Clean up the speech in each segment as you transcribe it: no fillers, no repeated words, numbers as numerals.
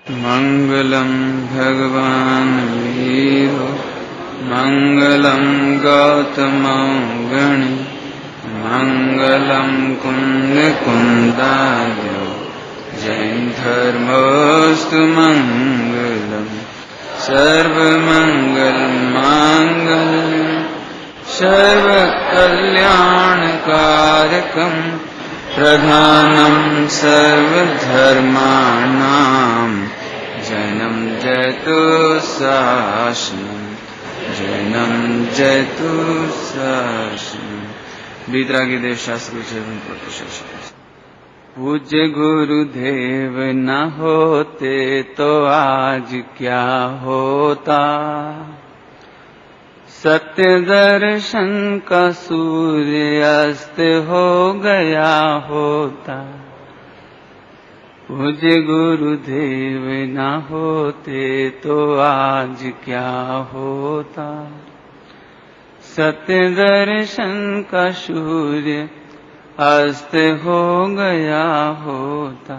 मंगलम भगवान वीरो मंगलम गौतम गणि मंगलम कुंद कुंदाय जैन धर्मोस्तु मंगलम सर्वमंगल मांगल्यम सर्वकल्याणकारकम प्रधानम सर्वधर्माणां जैनं जयतु शासनम् जैनं जयतु शासनम्। वीतरागी देव शास्त्र पूज्य गुरुदेव न होते तो आज क्या होता, सत्य दर्शन का सूर्य अस्त हो गया होता। पूज्य गुरुदेव न होते तो आज क्या होता, सत्य दर्शन का सूर्य अस्त हो गया होता।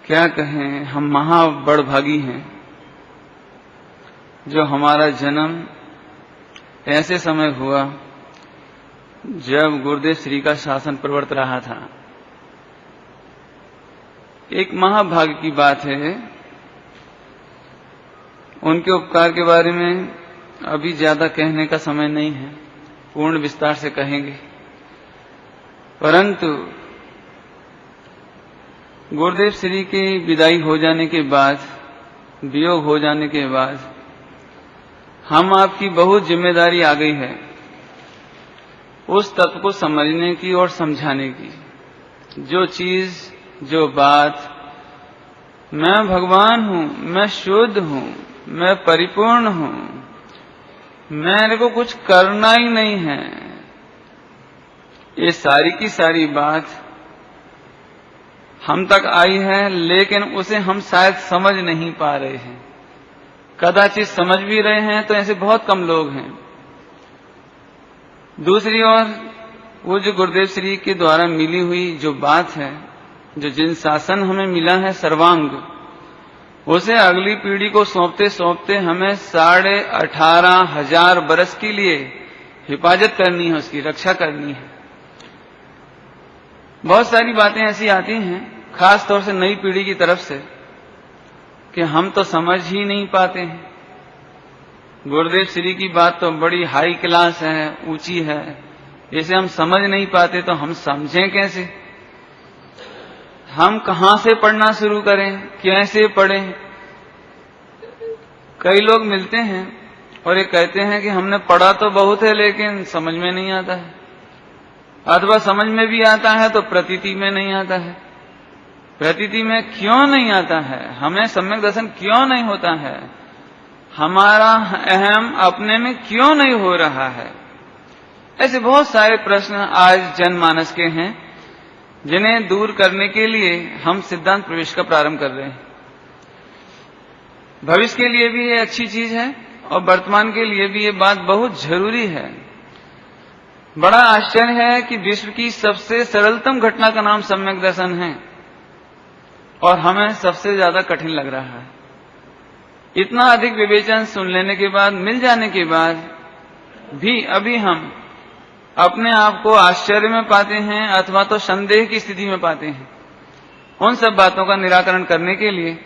क्या कहें, हम महा बड़भागी हैं जो हमारा जन्म ऐसे समय हुआ जब गुरुदेव श्री का शासन प्रवर्त रहा था। एक महाभाग्य की बात है। उनके उपकार के बारे में अभी ज्यादा कहने का समय नहीं है, पूर्ण विस्तार से कहेंगे। परंतु गुरुदेव श्री की विदाई हो जाने के बाद, वियोग हो जाने के बाद हम आपकी बहुत जिम्मेदारी आ गई है उस तत्व को समझने की और समझाने की। जो चीज, जो बात, मैं भगवान हूं, मैं शुद्ध हूं, मैं परिपूर्ण हूं, मेरे को कुछ करना ही नहीं है, ये सारी की सारी बात हम तक आई है, लेकिन उसे हम शायद समझ नहीं पा रहे हैं। कदाचित समझ भी रहे हैं तो ऐसे बहुत कम लोग हैं। दूसरी ओर वो जो गुरुदेव श्री के द्वारा मिली हुई जो बात है, जो जिन शासन हमें मिला है सर्वांग, उसे अगली पीढ़ी को सौंपते सौंपते हमें 18,500 बरस के लिए हिफाजत करनी है, उसकी रक्षा करनी है। बहुत सारी बातें ऐसी आती हैं खास तौर से नई पीढ़ी की तरफ से कि हम तो समझ ही नहीं पाते हैं। गुरुदेव श्री की बात तो बड़ी हाई क्लास है, ऊंची है, इसे हम समझ नहीं पाते तो हम समझें कैसे? हम कहां से पढ़ना शुरू करें, कैसे पढ़ें? कई लोग मिलते हैं और ये कहते हैं कि हमने पढ़ा तो बहुत है लेकिन समझ में नहीं आता है, अथवा समझ में भी आता है तो प्रतीति में नहीं आता है। प्रतीति में क्यों नहीं आता है? हमें सम्यक दर्शन क्यों नहीं होता है? हमारा अहम अपने में क्यों नहीं हो रहा है? ऐसे बहुत सारे प्रश्न आज जनमानस के हैं जिन्हें दूर करने के लिए हम सिद्धांत प्रवेश का प्रारंभ कर रहे हैं। भविष्य के लिए भी ये अच्छी चीज है और वर्तमान के लिए भी ये बात बहुत जरूरी है। बड़ा आश्चर्य है कि विश्व की सबसे सरलतम घटना का नाम सम्यक दर्शन है और हमें सबसे ज्यादा कठिन लग रहा है। इतना अधिक विवेचन सुन लेने के बाद, मिल जाने के बाद भी अभी हम अपने आप को आश्चर्य में पाते हैं अथवा तो संदेह की स्थिति में पाते हैं। उन सब बातों का निराकरण करने के लिए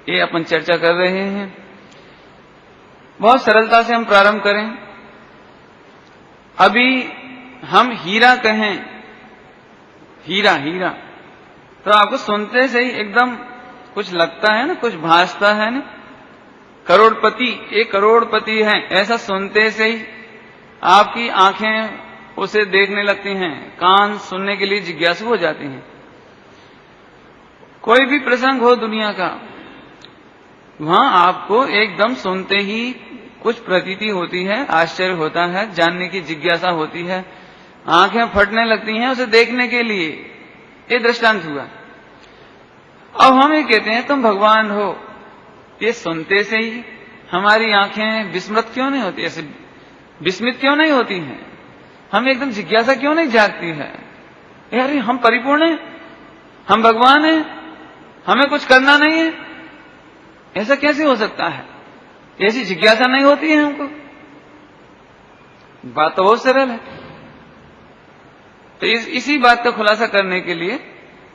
ये अपन चर्चा कर रहे हैं। बहुत सरलता से हम प्रारंभ करें। अभी हम हीरा कहें, हीरा हीरा, तो आपको सुनते से ही एकदम कुछ लगता है ना, कुछ भासता है ना। करोड़पति, एक करोड़पति है, ऐसा सुनते से ही आपकी आंखें उसे देखने लगती हैं, कान सुनने के लिए जिज्ञासु हो जाते हैं। कोई भी प्रसंग हो दुनिया का, वहां आपको एकदम सुनते ही कुछ प्रतीति होती है, आश्चर्य होता है, जानने की जिज्ञासा होती है, आंखें फटने लगती हैं उसे देखने के लिए। ये दृष्टांत हुआ। अब हम ये कहते हैं तुम भगवान हो, ये सुनते से ही हमारी आंखें विस्मृत क्यों नहीं होती, ऐसे विस्मित क्यों नहीं होती हैं? हमें एकदम जिज्ञासा क्यों नहीं जागती है? यार हम परिपूर्ण हैं, हम भगवान हैं, हमें कुछ करना नहीं है, ऐसा कैसे हो सकता है? ऐसी जिज्ञासा नहीं होती है हमको? बात तो बहुत सरल है। तो इसी बात का खुलासा करने के लिए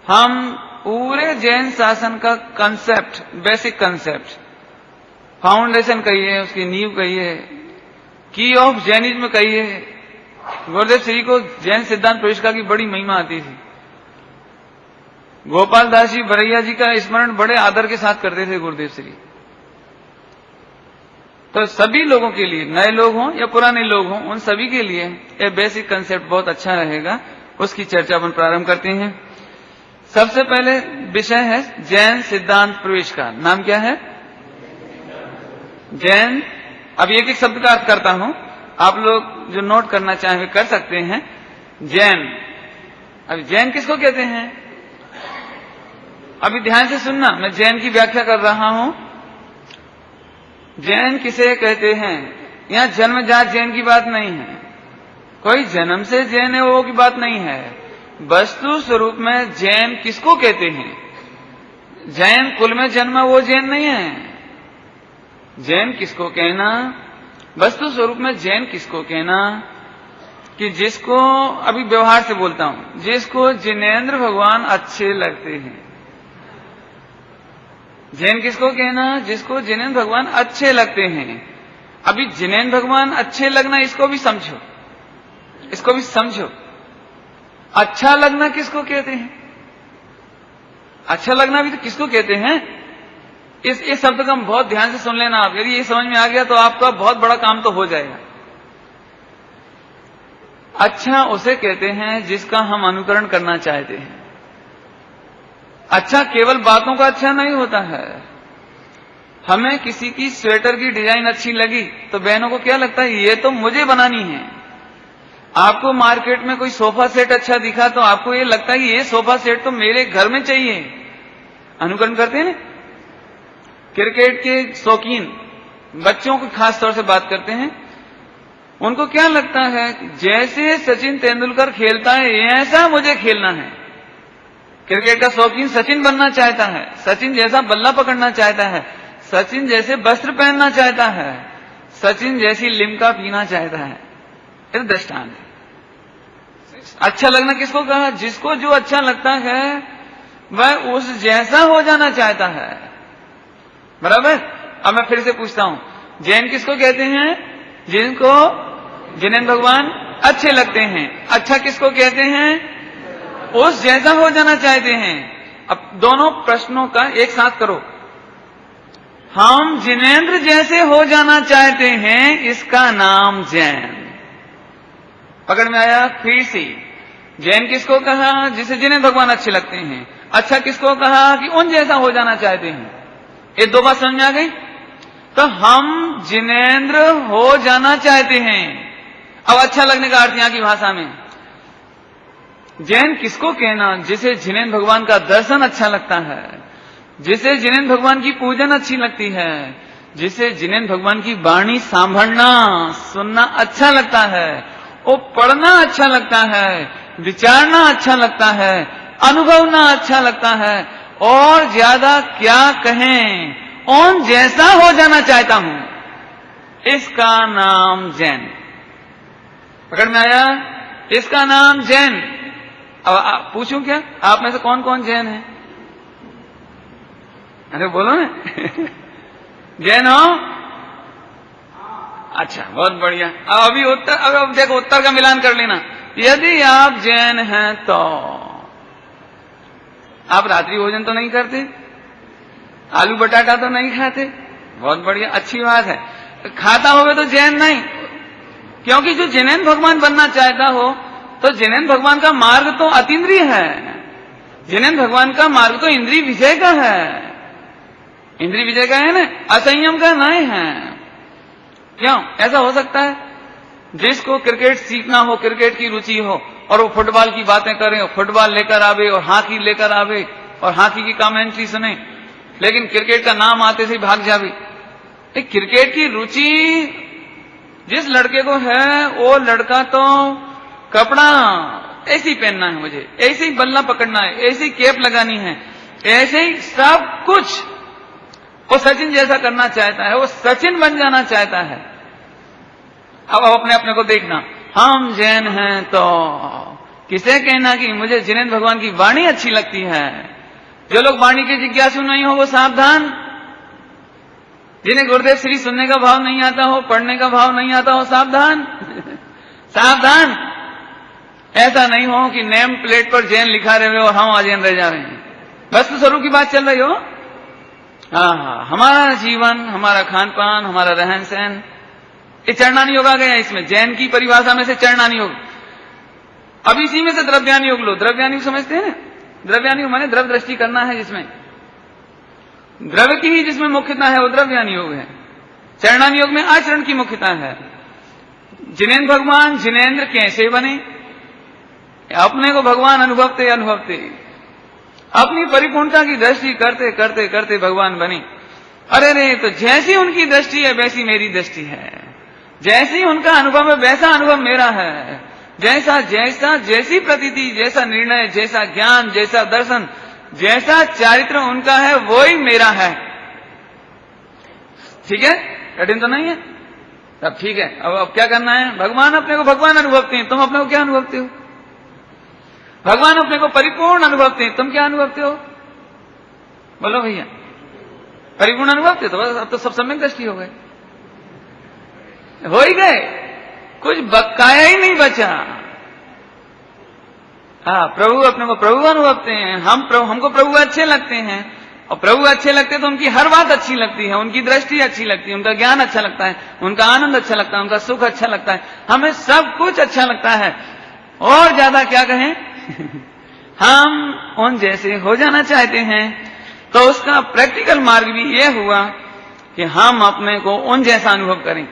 हम पूरे जैन शासन का कंसेप्ट, बेसिक कंसेप्ट, फाउंडेशन कहिए, उसकी नींव कहिए, की ऑफ जैनिज्म कहिए। गुरुदेव श्री को जैन सिद्धांत प्रविष्का की बड़ी महिमा आती थी। गोपाल दास जी बरैया जी का स्मरण बड़े आदर के साथ करते थे गुरुदेव श्री। तो सभी लोगों के लिए, नए लोग हों या पुराने लोग हों, उन सभी के लिए ये बेसिक कंसेप्ट बहुत अच्छा रहेगा। उसकी चर्चा अपन प्रारंभ करते हैं। सबसे पहले विषय है जैन सिद्धांत प्रविष्का। नाम क्या है? जैन। अब एक एक शब्द का अर्थ करता हूं, आप लोग जो नोट करना चाहें वे कर सकते हैं। जैन, अब जैन किसको कहते हैं? अभी ध्यान से सुनना, मैं जैन की व्याख्या कर रहा हूं। जैन किसे कहते हैं? यहां जन्मजात जैन की बात नहीं है, कोई जन्म से जैन है वो की बात नहीं है। वस्तु स्वरूप में जैन किसको कहते हैं? जैन कुल में जन्मा वो जैन नहीं है। जैन किसको कहना? वस्तु स्वरूप में जैन किसको कहना? कि जिसको, अभी व्यवहार से बोलता हूं, जिसको जिनेंद्र भगवान अच्छे लगते हैं। जैन किसको कहना? जिसको जिनेंद्र भगवान अच्छे लगते हैं। अभी जिनेंद्र भगवान अच्छे लगना, इसको भी समझो, इसको भी समझो। अच्छा लगना किसको कहते हैं? अच्छा लगना भी तो किसको कहते हैं? इस शब्द का बहुत ध्यान से सुन लेना आप। यदि ये समझ में आ गया तो आपका बहुत बड़ा काम तो हो जाएगा। अच्छा उसे कहते हैं जिसका हम अनुकरण करना चाहते हैं। अच्छा केवल बातों का अच्छा नहीं होता है। हमें किसी की स्वेटर की डिजाइन अच्छी लगी तो बहनों को क्या लगता है? ये तो मुझे बनानी है। आपको मार्केट में कोई सोफा सेट अच्छा दिखा तो आपको ये लगता है कि ये सोफा सेट तो मेरे घर में चाहिए। अनुकरण करते हैं ना। क्रिकेट के शौकीन बच्चों को खास तौर से बात करते हैं, उनको क्या लगता है? जैसे सचिन तेंदुलकर खेलता है ऐसा मुझे खेलना है। क्रिकेट का शौकीन सचिन बनना चाहता है, सचिन जैसा बल्ला पकड़ना चाहता है, सचिन जैसे वस्त्र पहनना चाहता है, सचिन जैसी लिम्का पीना चाहता है। ये दृष्टांत है। अच्छा लगना किसको कहा? जिसको जो अच्छा लगता है वह उस जैसा हो जाना चाहता है। बराबर। अब मैं फिर से पूछता हूं, जैन किसको कहते हैं? जिनको जिनेंद्र भगवान अच्छे लगते हैं। अच्छा किसको कहते हैं? उस जैसा हो जाना चाहते हैं। अब दोनों प्रश्नों का एक साथ करो। हम जिनेंद्र जैसे हो जाना चाहते हैं, इसका नाम जैन। पकड़ में आया? फिर से, जैन किसको कहा? जिसे जिनेंद्र भगवान अच्छे लगते हैं। अच्छा किसको कहा? कि उन जैसा हो जाना चाहते हैं। ये दो बात समझ में आ गई? तो हम जिनेंद्र हो जाना चाहते हैं। अब अच्छा लगने का अर्थ यहां की भाषा में, जैन किसको कहना? जिसे जिनेंद्र भगवान का दर्शन अच्छा लगता है, जिसे जिनेंद्र भगवान की पूजन अच्छी लगती है, जिसे जिनेंद्र भगवान की वाणी सांभळना सुनना अच्छा लगता है, वो पढ़ना अच्छा लगता है, विचारना अच्छा लगता है, अनुभवना अच्छा लगता है, और ज्यादा क्या कहें, उन जैसा हो जाना चाहता हूं। इसका नाम जैन। पकड़ में आया? इसका नाम जैन। अब पूछूं क्या, आप में से कौन कौन जैन है? अरे बोलो ना। जैन हो? अच्छा, बहुत बढ़िया। अब अभी उत्तर, अब देखो उत्तर का मिलान कर लेना। यदि आप जैन हैं तो आप रात्रि भोजन तो नहीं करते, आलू बटाटा तो नहीं खाते। बहुत बढ़िया, अच्छी बात है। खाता होगा तो जैन नहीं, क्योंकि जो जिनेंद्र भगवान बनना चाहता हो तो जिनेंद्र भगवान का मार्ग तो अतीन्द्रिय है। जिनेंद्र भगवान का मार्ग तो इंद्रिय विजय का है। इंद्रिय विजय का है ना, असंयम का नहीं है। क्यों ऐसा हो सकता है? जिसको क्रिकेट सीखना हो, क्रिकेट की रुचि हो, और वो फुटबॉल की बातें करे, और फुटबॉल लेकर आवे और हॉकी लेकर आवे और हॉकी की कमेंट्री सुने, लेकिन क्रिकेट का नाम आते से भाग जावे। क्रिकेट की रुचि जिस लड़के को है, वो लड़का तो कपड़ा ऐसी पहनना है, मुझे ऐसी बल्ला पकड़ना है, ऐसी कैप लगानी है, ऐसे ही सब कुछ वो सचिन जैसा करना चाहता है, वो सचिन बन जाना चाहता है। अब अपने अपने को देखना, हम जैन हैं तो किसे कहना कि मुझे जिनेंद्र भगवान की वाणी अच्छी लगती है। जो लोग वाणी के जिज्ञासु नहीं हो वो सावधान, जिन्हें गुरुदेव श्री सुनने का भाव नहीं आता हो, पढ़ने का भाव नहीं आता हो, सावधान सावधान। ऐसा नहीं हो कि नेम प्लेट पर जैन लिखा रहे हो और हम अजैन रह जा रहे हैं। बस तो स्वरूप की बात चल रही हो। हाँ, हमारा जीवन, हमारा खान पान, हमारा रहन सहन, ये चरणानी योग आ गया इसमें। जैन की परिभाषा में से चरणानी योग, अब इसी में से द्रव्यानी योग लो। द्रव्यानी योग समझते हैं? द्रव्यानी योग माने द्रव्य दृष्टि करना है, जिसमें द्रव्य की ही जिसमें मुख्यता है वो द्रव्यानी योग है। चरणानी योग में आचरण की मुख्यता है। जिनेंद्र भगवान जिनेंद्र कैसे बने? अपने को भगवान अनुभवते अनुभवते अपनी परिपूर्णता की दृष्टि करते करते करते भगवान बने। अरे रे, तो जैसी उनकी दृष्टि है वैसी मेरी दृष्टि है, जैसी उनका अनुभव है वैसा अनुभव मेरा है, जैसा जैसा जैसी प्रतीति, जैसा निर्णय, जैसा ज्ञान, जैसा दर्शन, जैसा चारित्र उनका है वो ही मेरा है। ठीक है? कठिन तो नहीं है? तब ठीक है। अब क्या करना है? भगवान अपने को भगवान अनुभवते हैं, तुम अपने को क्या अनुभवते हो? भगवान अपने को परिपूर्ण अनुभवते हैं, तुम क्या अनुभवते हो? बोलो भैया। परिपूर्ण अनुभवते तो बस, अब तो सब सम्यक दृष्टि हो गए, हो ही गए, कुछ बकाया ही नहीं बचा। हाँ, प्रभु अपने को प्रभु अनुभवते हैं, हमको प्रभु अच्छे लगते हैं, और प्रभु अच्छे लगते हैं तो उनकी हर बात अच्छी लगती है, उनकी दृष्टि अच्छी लगती है, उनका ज्ञान अच्छा लगता है, उनका आनंद अच्छा लगता है, उनका सुख अच्छा लगता है, हमें सब कुछ अच्छा लगता है। और ज्यादा क्या कहें? हम उन जैसे हो जाना चाहते हैं, तो उसका प्रैक्टिकल मार्ग भी यह हुआ कि हम अपने को उन जैसा अनुभव करें।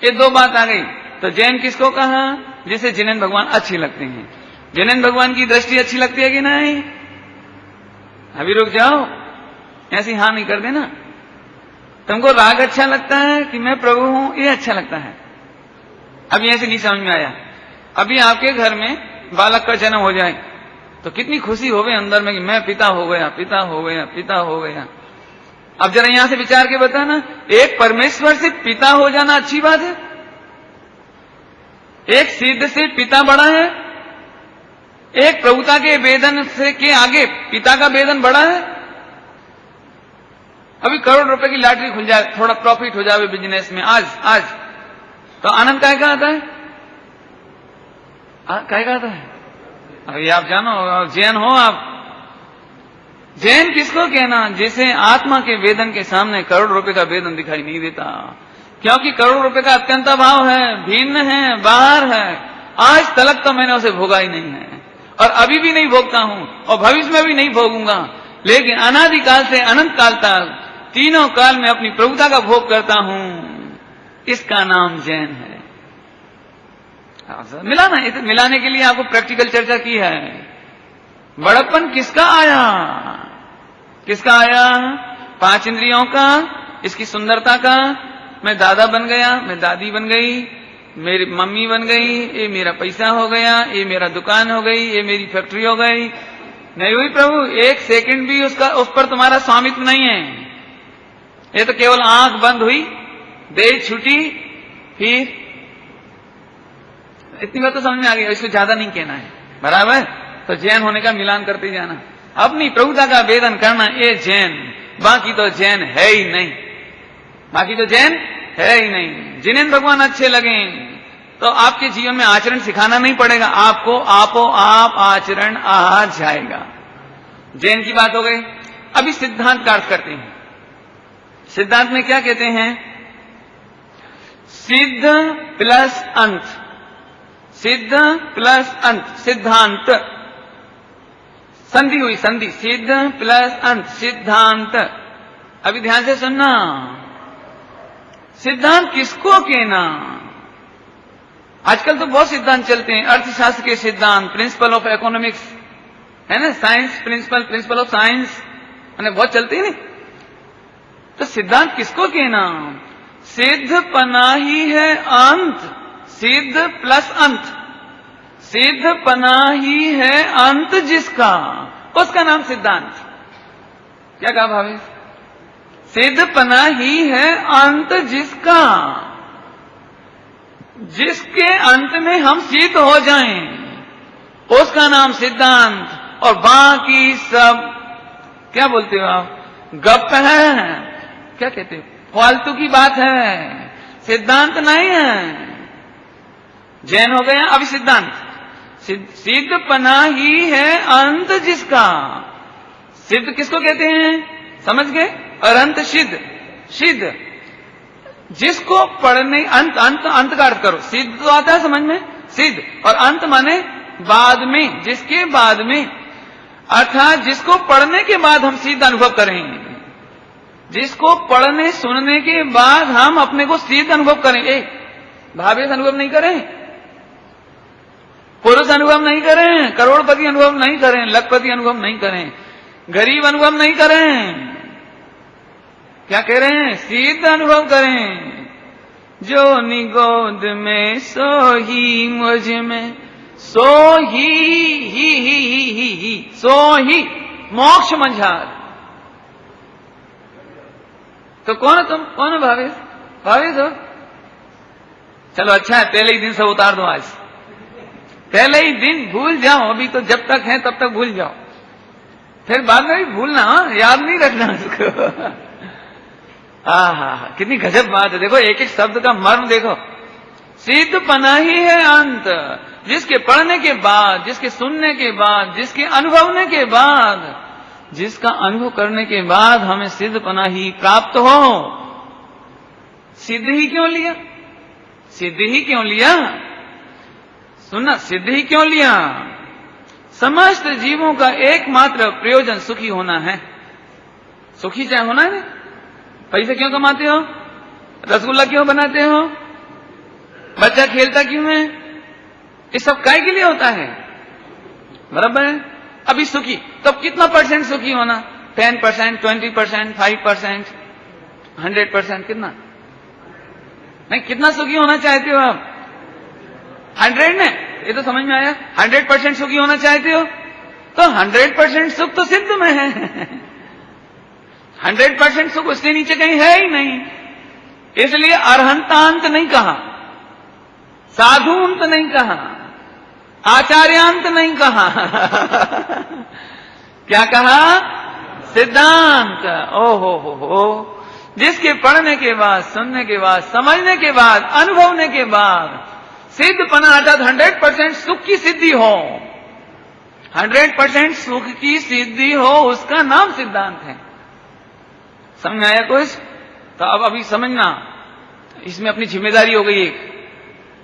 ये दो बात आ गई। तो जैन किसको कहा? जिसे जिनेंद्र भगवान अच्छी लगते हैं। जिनेंद्र भगवान की दृष्टि अच्छी लगती है कि नहीं? अभी रुक जाओ, ऐसी हाँ नहीं कर देना। तुमको राग अच्छा लगता है कि मैं प्रभु हूं, ये अच्छा लगता है? अभी ऐसे नहीं समझ में आया। अभी आपके घर में बालक का जन्म हो जाए तो कितनी खुशी होवे अंदर में कि मैं पिता हो गया, पिता हो गया, पिता हो गया। अब जरा यहां से विचार के बताना, एक परमेश्वर से पिता हो जाना अच्छी बात है? एक सिद्ध से पिता बड़ा है? एक प्रभुता के वेदन से के आगे पिता का वेदन बड़ा है? अभी करोड़ रुपए की लॉटरी खुल जाए, थोड़ा प्रॉफिट हो जाए बिजनेस में आज तो आनंद काय का आता है? काय का आता है? अभी आप जानो, जैन हो आप। जैन किसको कहना? जिसे आत्मा के वेदन के सामने करोड़ रुपए का वेदन दिखाई नहीं देता, क्योंकि करोड़ रुपए का अत्यंत अभाव है, भिन्न है, बाहर है। आज तलक तो मैंने उसे भोगा ही नहीं है, और अभी भी नहीं भोगता हूं, और भविष्य में भी नहीं भोगूंगा। लेकिन अनादिकाल से अनंत काल तक तीनों काल में अपनी प्रभुता का भोग करता हूं। इसका नाम जैन है। मिलाना, इसे मिलाने के लिए आपको प्रैक्टिकल चर्चा की है। बड़प्पन किसका आया? किसका आया? पांच इंद्रियों का, इसकी सुंदरता का। मैं दादा बन गया, मैं दादी बन गई, मेरी मम्मी बन गई, ये मेरा पैसा हो गया, ये मेरा दुकान हो गई, ये मेरी फैक्ट्री हो गई। नहीं हुई प्रभु, एक सेकंड भी उस पर तुम्हारा स्वामित्व नहीं है। ये तो केवल आंख बंद हुई, देह छूटी, फिर इतनी बात तो समझ में आ गई। इसको ज्यादा नहीं कहना है, बराबर? तो जैन होने का मिलान करते जाना, अपनी प्रभुता का वेदन करना, ये जैन। बाकी तो जैन है ही नहीं, बाकी तो जैन है ही नहीं। जिनेंद्र भगवान अच्छे लगे तो आपके जीवन में आचरण सिखाना नहीं पड़ेगा, आपको आपो आप आचरण आ जाएगा। जैन की बात हो गई। अभी सिद्धांत का अर्थ करते हैं। सिद्धांत में क्या कहते हैं? सिद्ध प्लस अंत, सिद्ध प्लस अंत, सिद्धांत। संधि हुई, संधि, सिद्ध प्लस अंत, सिद्धांत। अभी ध्यान से सुनना, सिद्धांत किसको कहना? आजकल तो बहुत सिद्धांत चलते हैं, अर्थशास्त्र के सिद्धांत, प्रिंसिपल ऑफ इकोनॉमिक्स है ना, साइंस प्रिंसिपल ऑफ साइंस, बहुत चलते हैं। तो सिद्धांत किसको कहना? सिद्ध पना ही है अंत, सिद्ध प्लस अंत, सिद्ध पना ही है अंत जिसका, उसका नाम सिद्धांत। क्या कहा भावेश? सिद्धपना ही है अंत जिसका, जिसके अंत में हम सिद्ध हो जाएं, उसका नाम सिद्धांत। और बाकी सब क्या बोलते हो आप? गप है, क्या कहते हो, फालतू की बात है, सिद्धांत नहीं है। जैन हो गया अभी सिद्धांत। सिद्धपना ही है अंत जिसका। सिद्ध किसको कहते हैं, समझ गए? और अंत सिद्ध, सिद्ध जिसको पढ़ने, अंत अंत अंत का अर्थ करो। सिद्ध तो आता है समझ में, सिद्ध, और अंत माने बाद में, जिसके बाद में, अर्थात जिसको पढ़ने के बाद हम सिद्ध अनुभव करेंगे, जिसको पढ़ने सुनने के बाद हम अपने को सिद्ध अनुभव करेंगे। भावेश अनुभव नहीं करें, पुरुष अनुभव नहीं करें, करोड़पति अनुभव नहीं करें, लखपति अनुभव नहीं करें, गरीब अनुभव नहीं करें, क्या कह रहे हैं? सिद्ध अनुभव करें। जो निगोद में सो ही मुझ में, सो ही सो ही मोक्ष मंझार। तो कौन है तुम? कौन है भावेश? भावेश हो? चलो अच्छा है, पहले ही दिन से उतार दो। आज पहले ही दिन भूल जाओ, अभी तो जब तक है तब तक भूल जाओ, फिर बाद में भी भूलना, याद नहीं रखना उसको। हाँ, कितनी गजब बात है। देखो एक एक शब्द का मर्म देखो। सिद्धपना ही है अंत, जिसके पढ़ने के बाद, जिसके सुनने के बाद, जिसके अनुभवने के बाद, जिसका अनुभव करने के बाद हमें सिद्धपना ही प्राप्त हो। सिद्ध ही क्यों लिया? सिद्ध ही क्यों लिया? सुनना, सिद्ध ही क्यों लिया? समस्त जीवों का एकमात्र प्रयोजन सुखी होना है। सुखी चाहे होना है। पैसे क्यों कमाते हो? रसगुल्ला क्यों बनाते हो? बच्चा खेलता क्यों है? ये सब काय के लिए होता है? बराबर है। अभी सुखी, तब कितना परसेंट सुखी होना? 10%, 20%, 5%, 100%, कितना? नहीं, कितना सुखी होना चाहते हो आप? 100 ने? ये तो समझ में आया। 100% सुखी होना चाहते हो तो 100% सुख तो सिद्ध में है। 100% सुख उससे नीचे कहीं है ही नहीं। इसलिए अरहंतांत नहीं कहा, साधुंत नहीं कहा, आचार्यांत नहीं कहा। क्या कहा? सिद्धांत। ओ हो, जिसके पढ़ने के बाद, सुनने के बाद, समझने के बाद, अनुभवने के बाद सिद्धपना अर्थात 100% सुख की सिद्धि हो, 100% सुख की सिद्धि हो, उसका नाम सिद्धांत है। समझ आया कुछ? तो अब अभी समझना, इसमें अपनी जिम्मेदारी हो गई।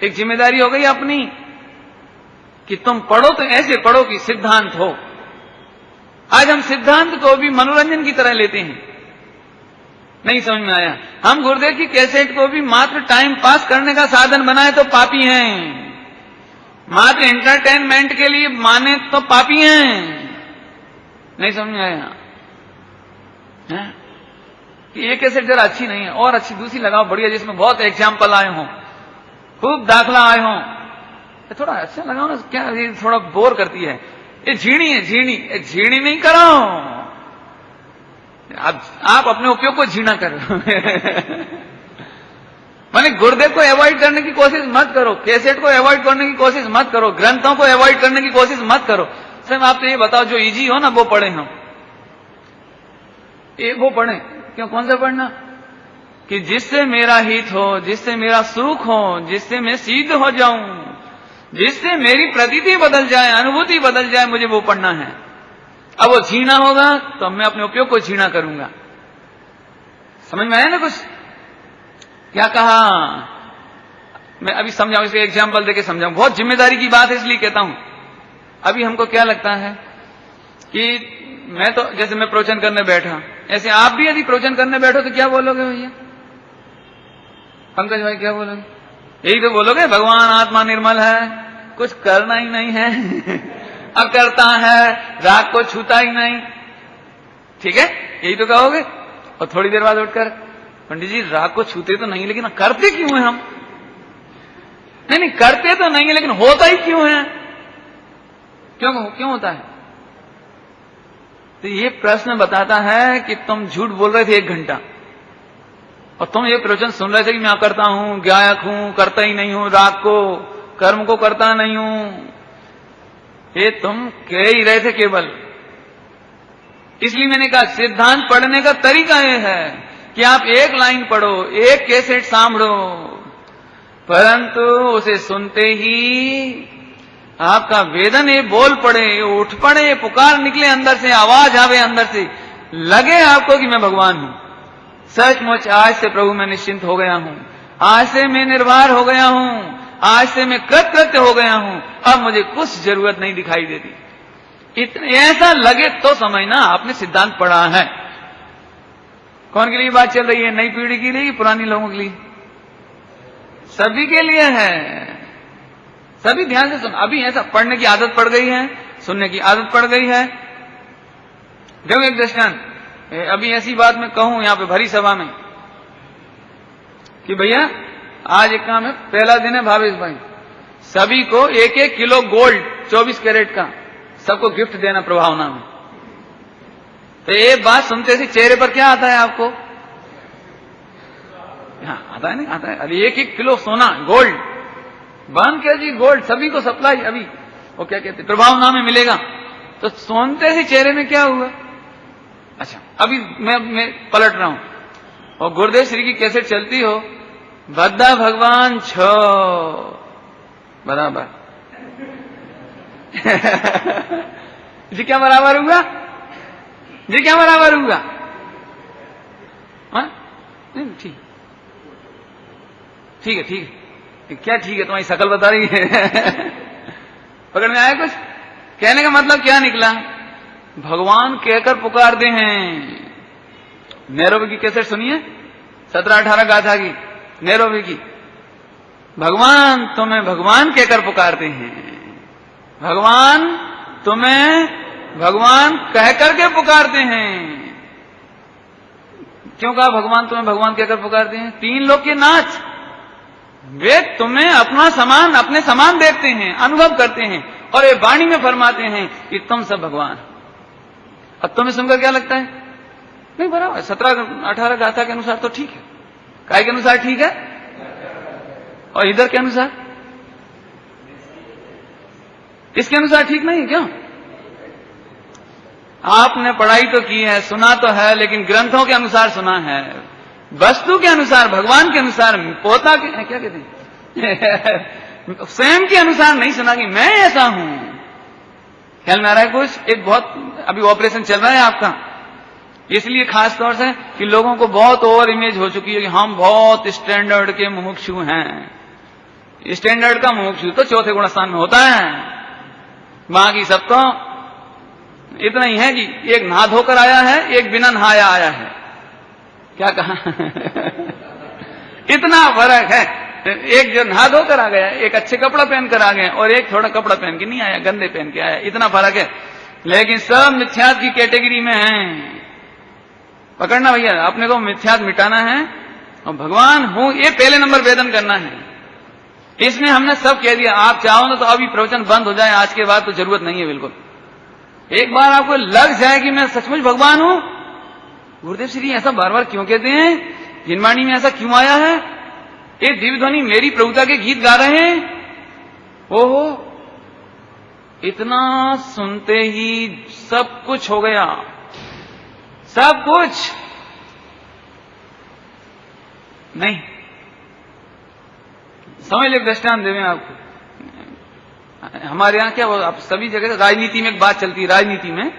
एक जिम्मेदारी हो गई अपनी कि तुम पढ़ो तो ऐसे पढ़ो कि सिद्धांत हो। आज हम सिद्धांत को भी मनोरंजन की तरह लेते हैं। नहीं समझ में आया? हम गुरुदेव की कैसेट को भी मात्र टाइम पास करने का साधन बनाए तो पापी हैं, मात्र एंटरटेनमेंट के लिए माने तो पापी हैं। नहीं समझ में आया? कि ये कैसेट जरा अच्छी नहीं है, और अच्छी दूसरी लगाओ बढ़िया, जिसमें बहुत एग्जाम्पल आए हों, खूब दाखला आए हों। थोड़ा अच्छा लगाओ ना, क्या ये थोड़ा बोर करती है। ये झीणी है, झीणी। झीणी नहीं करो, आप अपने उपयोग को झीणा करो। माने गुरुदेव को अवॉइड करने की कोशिश मत करो, कैसेट को अवॉइड करने की कोशिश मत करो, ग्रंथों को अवॉइड करने की कोशिश मत करो। सिर्फ आप तो ये बताओ जो इजी हो ना वो पढ़े हम, वो पढ़े। क्यों? कौन सा पढ़ना? कि जिससे मेरा हित हो, जिससे मेरा सुख हो, जिससे मैं सिद्ध हो जाऊं, जिससे मेरी प्रतीति बदल जाए, अनुभूति बदल जाए, मुझे वो पढ़ना है। अब वो झीना होगा तो मैं अपने उपयोग को झीना करूंगा। समझ में आया ना कुछ? क्या कहा? मैं अभी समझाऊं, इसके एग्जाम्पल देके समझाऊं। बहुत जिम्मेदारी की बात है इसलिए कहता हूं। अभी हमको क्या लगता है कि मैं तो, जैसे मैं प्रवचन करने बैठा, ऐसे आप भी यदि प्रवचन करने बैठो तो क्या बोलोगे भैया? पंकज भाई क्या बोलोगे? यही तो बोलोगे, भगवान आत्मा निर्मल है, कुछ करना ही नहीं है, अकर्ता है, राग को छूता ही नहीं। ठीक है, यही तो कहोगे। और थोड़ी देर बाद उठकर, पंडित जी राग को छूते तो नहीं, लेकिन करते क्यों हैं हम? नहीं, करते तो नहीं है, लेकिन होता ही क्यों है? क्यों होता है? तो ये प्रश्न बताता है कि तुम झूठ बोल रहे थे 1 घंटा, और तुम ये प्रवचन सुन रहे थे कि मैं करता हूं, गायक हूं, करता ही नहीं हूं, राग को, कर्म को करता नहीं हूं। ये तुम कह ही रहे थे केवल। इसलिए मैंने कहा सिद्धांत पढ़ने का तरीका यह है कि आप 1 लाइन पढ़ो, 1 कैसेट सांभो, परंतु उसे सुनते ही आपका वेदन ये बोल पड़े, ये उठ पड़े, ये पुकार निकले अंदर से, आवाज आवे अंदर से, लगे आपको कि मैं भगवान हूं। सचमुच आज से प्रभु मैं निश्चिंत हो गया हूं, आज से मैं निर्भर हो गया हूं, आज से मैं कृतकृत्य हो गया हूं, अब मुझे कुछ जरूरत नहीं दिखाई देती। इतने ऐसा लगे तो समझना आपने सिद्धांत पढ़ा है। कौन के लिए बात चल रही है? नई पीढ़ी के लिए, पुरानी लोगों के लिए? सभी के लिए है। सभी ध्यान से सुन। अभी ऐसा पढ़ने की आदत पड़ गई है, सुनने की आदत पड़ गई है। देखो एक दृष्टांत, अभी ऐसी बात मैं कहूं यहां पे भरी सभा में कि भैया आज एक काम है, पहला दिन है भावेश भाई, सभी को 1-1 किलो गोल्ड 24 कैरेट का सबको गिफ्ट देना प्रभावना में। तो ये बात सुनते से चेहरे पर क्या आता है आपको? हाँ, आता है नहीं आता है? अरे 1-1 किलो सोना गोल्ड, 1 kg गोल्ड सभी को सप्लाई, अभी वो क्या कहते प्रभावना में मिलेगा। तो सुनते ही चेहरे में क्या हुआ? अच्छा, अभी मैं पलट रहा हूं और गुरुदेव श्री की कैसेट चलती हो, बद्दा भगवान छो बराबर जी क्या बराबर हुआ? जी क्या बराबर हुआ? ठीक ठीक है, ठीक है, क्या ठीक है? तुम्हारी शकल बता रही है। पकड़ में आया कुछ? कहने का मतलब क्या निकला? भगवान कहकर पुकारते हैं। नैरोबी की कैसेट सुनिए, 17-18 गाथा की, नैरोबी की। भगवान तुम्हें भगवान कहकर पुकारते हैं, भगवान तुम्हें भगवान कह करके पुकारते हैं। क्यों कहा भगवान तुम्हें भगवान कहकर पुकारते हैं? 3 लोग के नाच, वे तुम्हें अपना समान, अपने समान देखते हैं, अनुभव करते हैं, और ये वाणी में फरमाते हैं कि तुम सब भगवान। अब तुम्हें सुनकर क्या लगता है? नहीं बराबर, 17-18 गाथा के अनुसार तो ठीक है। काय के अनुसार ठीक है? और इधर के अनुसार, इसके अनुसार ठीक नहीं? क्यों? आपने पढ़ाई तो की है, सुना तो है, लेकिन ग्रंथों के अनुसार सुना है, वस्तु के अनुसार, भगवान के अनुसार, पोता के क्या कहते हैं स्वयं के अनुसार नहीं सुना कि मैं ऐसा हूं। ख्याल में आ रहा है कुछ? एक बहुत अभी ऑपरेशन चल रहा है आपका, इसलिए खास तौर से कि लोगों को बहुत ओवर इमेज हो चुकी है कि हम बहुत स्टैंडर्ड के मुमुक्षु हैं। स्टैंडर्ड का मुमुक्षु तो 4थे गुणस्थान में होता है, बाकी सब तो इतना ही है कि एक नहा धोकर आया है, एक बिना नहाया आया है। क्या कहा? इतना फर्क है। एक जो नहा धोकर आ गया, एक अच्छे कपड़ा पहनकर आ गए, और एक थोड़ा कपड़ा पहन के नहीं आया, गंदे पहन के आया, इतना फर्क है। लेकिन सब मिथ्यात की कैटेगरी में हैं। पकड़ना भैया, अपने को मिथ्यात मिटाना है और भगवान हूं ये पहले नंबर वेदन करना है। इसमें हमने सब कह दिया। आप चाहो ना तो अभी प्रवचन बंद हो जाए, आज के बाद तो जरूरत नहीं है बिल्कुल। एक बार आपको लग जाए कि मैं सचमुच भगवान हूं, गुरुदेव श्री ऐसा बार बार क्यों कहते हैं, जिनवाणी में ऐसा क्यों आया है, ये दिव्य ध्वनि मेरी प्रभुता के गीत गा रहे हैं, ओहो, इतना सुनते ही सब कुछ हो गया, सब कुछ नहीं। समझ ले, दृष्टांत देवें आपको। हमारे यहां क्या, आप सभी जगह राजनीति में एक बात चलती है, राजनीति में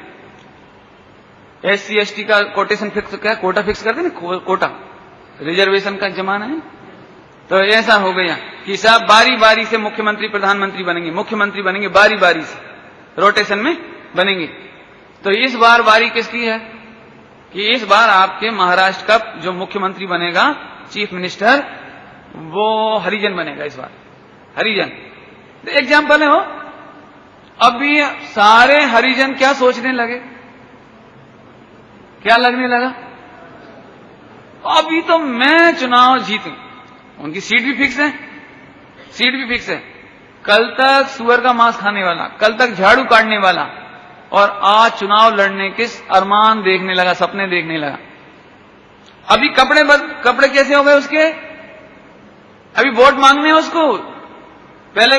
SC ST का कोटेशन फिक्स, क्या कोटा फिक्स करते ना, कोटा रिजर्वेशन का जमाना है। तो ऐसा हो गया कि साहब बारी बारी से मुख्यमंत्री प्रधानमंत्री बनेंगे, मुख्यमंत्री बनेंगे, बारी बारी से रोटेशन में बनेंगे। तो इस बार बारी किसकी है कि इस बार आपके महाराष्ट्र का जो मुख्यमंत्री बनेगा, चीफ मिनिस्टर, वो हरिजन बनेगा इस बार, हरिजन। एग्जाम्पल है हो। अभी सारे हरिजन क्या सोचने लगे, क्या लगने लगा, अभी तो मैं चुनाव जीतूं। उनकी सीट भी फिक्स है, सीट भी फिक्स है। कल तक सुअर का मांस खाने वाला, कल तक झाड़ू काटने वाला, और आज चुनाव लड़ने के अरमान देखने लगा, सपने देखने लगा। अभी कपड़े कैसे हो गए उसके? अभी वोट मांगने हैं उसको, पहले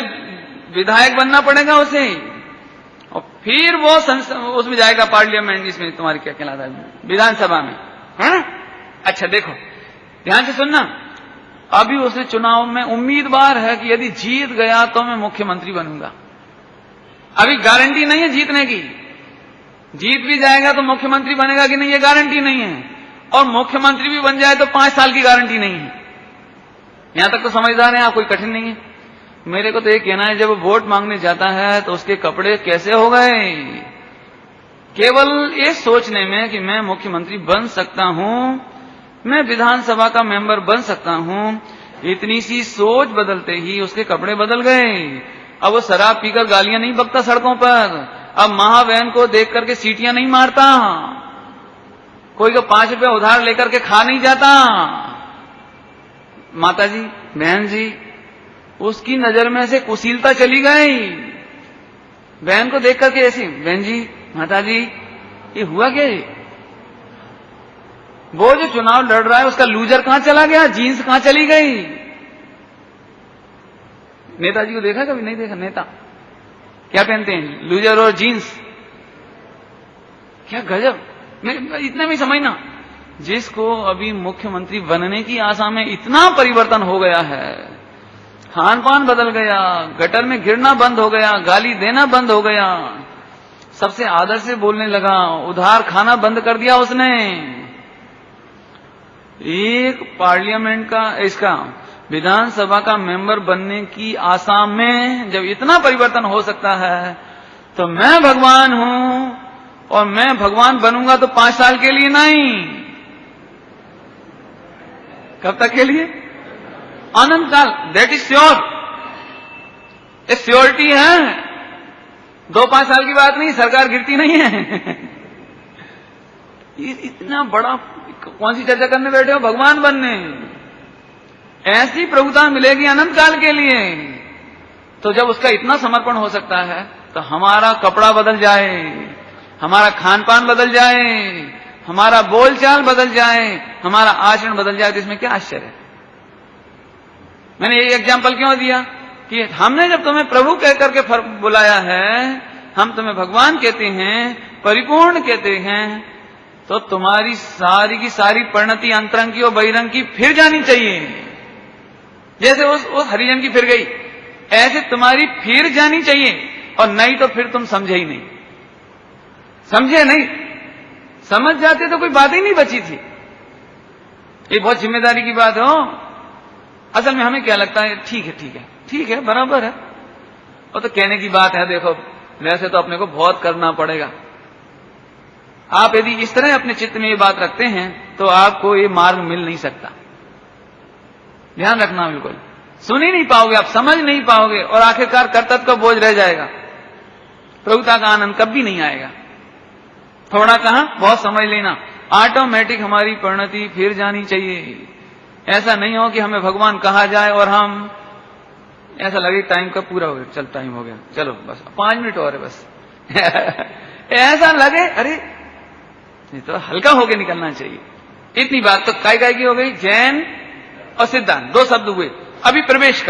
विधायक बनना पड़ेगा उसे, और फिर वो उसमें जाएगा पार्लियामेंट, इसमें तुम्हारी क्या कहलाता है, विधानसभा में, है ना? अच्छा देखो, ध्यान से सुनना। अभी उसे चुनाव में उम्मीदवार है कि यदि जीत गया तो मैं मुख्यमंत्री बनूंगा। अभी गारंटी नहीं है जीतने की, जीत भी जाएगा तो मुख्यमंत्री बनेगा कि नहीं ये गारंटी नहीं है, और मुख्यमंत्री भी बन जाए तो 5 साल की गारंटी नहीं है। यहां तक तो समझदार हैं आप, कोई कठिन नहीं है। मेरे को तो ये कहना है, जब वो वोट मांगने जाता है तो उसके कपड़े कैसे हो गए, केवल ये सोचने में कि मैं मुख्यमंत्री बन सकता हूं, मैं विधानसभा का मेंबर बन सकता हूं, इतनी सी सोच बदलते ही उसके कपड़े बदल गए। अब वो शराब पीकर गालियां नहीं बकता सड़कों पर, अब महाबहन को देख करके सीटियां नहीं मारता, कोई को 5 रुपया उधार लेकर के खा नहीं जाता। माता जी, बहन जी, उसकी नजर में से कुशीलता चली गई। बहन को देख करके ऐसी, बहन जी, माता जी, ये हुआ क्या? वो जो चुनाव लड़ रहा है उसका लूजर कहां चला गया, जीन्स कहां चली गई? नेताजी को देखा कभी? नहीं देखा। नेता क्या पहनते हैं? लूजर और जीन्स। क्या गजब! इतना भी समझना, जिसको अभी मुख्यमंत्री बनने की आशा में इतना परिवर्तन हो गया है, खान पान बदल गया, गटर में गिरना बंद हो गया, गाली देना बंद हो गया, सबसे आदर से बोलने लगा, उधार खाना बंद कर दिया उसने। एक पार्लियामेंट का, इसका विधानसभा का मेंबर बनने की आशा में जब इतना परिवर्तन हो सकता है, तो मैं भगवान हूं और मैं भगवान बनूंगा तो 5 साल के लिए नहीं, कब तक के लिए? अनंत काल। दैट इज श्योर, ये श्योरिटी है, 2-5 साल की बात नहीं, सरकार गिरती नहीं है। इतना बड़ा कौन सी चर्चा करने बैठे हो? भगवान बनने। ऐसी प्रभुता मिलेगी अनंत काल के लिए। तो जब उसका इतना समर्पण हो सकता है, तो हमारा कपड़ा बदल जाए, हमारा खान पान बदल जाए, हमारा बोलचाल बदल जाए, हमारा आचरण बदल जाए, तो इसमें क्या आश्चर्य है? मैंने ये एग्जाम्पल क्यों दिया कि हमने जब तुम्हें प्रभु कह करके बुलाया है, हम तुम्हें भगवान कहते हैं, परिपूर्ण कहते हैं, तो तुम्हारी सारी की सारी परिणति अंतरंग की और बहिरंग की फिर जानी चाहिए। जैसे उस हरिजन की फिर गई, ऐसे तुम्हारी फिर जानी चाहिए, और नहीं तो फिर तुम समझे ही नहीं। समझे नहीं, समझ जाते तो कोई बात ही नहीं बची थी। ये बहुत जिम्मेदारी की बात हो। असल में हमें क्या लगता है, ठीक है ठीक है ठीक है, बराबर है, वो तो कहने की बात है। देखो, वैसे तो अपने को बहुत करना पड़ेगा। आप यदि इस तरह अपने चित्त में ये बात रखते हैं, तो आपको ये मार्ग मिल नहीं सकता। ध्यान रखना, बिल्कुल सुन ही नहीं पाओगे, आप समझ नहीं पाओगे, और आखिरकार कर्तव्य का बोझ रह जाएगा। प्रभुता का आनंद कभी नहीं आएगा। थोड़ा कहां, बहुत समझ लेना, ऑटोमेटिक हमारी परिणति फिर जानी चाहिए। ऐसा नहीं हो कि हमें भगवान कहा जाए और हम ऐसा लगे टाइम कब पूरा हो गया, चल टाइम हो गया, चलो बस 5 मिनट और है बस। ऐसा लगे, अरे ये तो हल्का होके निकलना चाहिए। इतनी बात तो काय की हो गई। जैन और सिद्धांत 2 शब्द हुए। अभी प्रवेश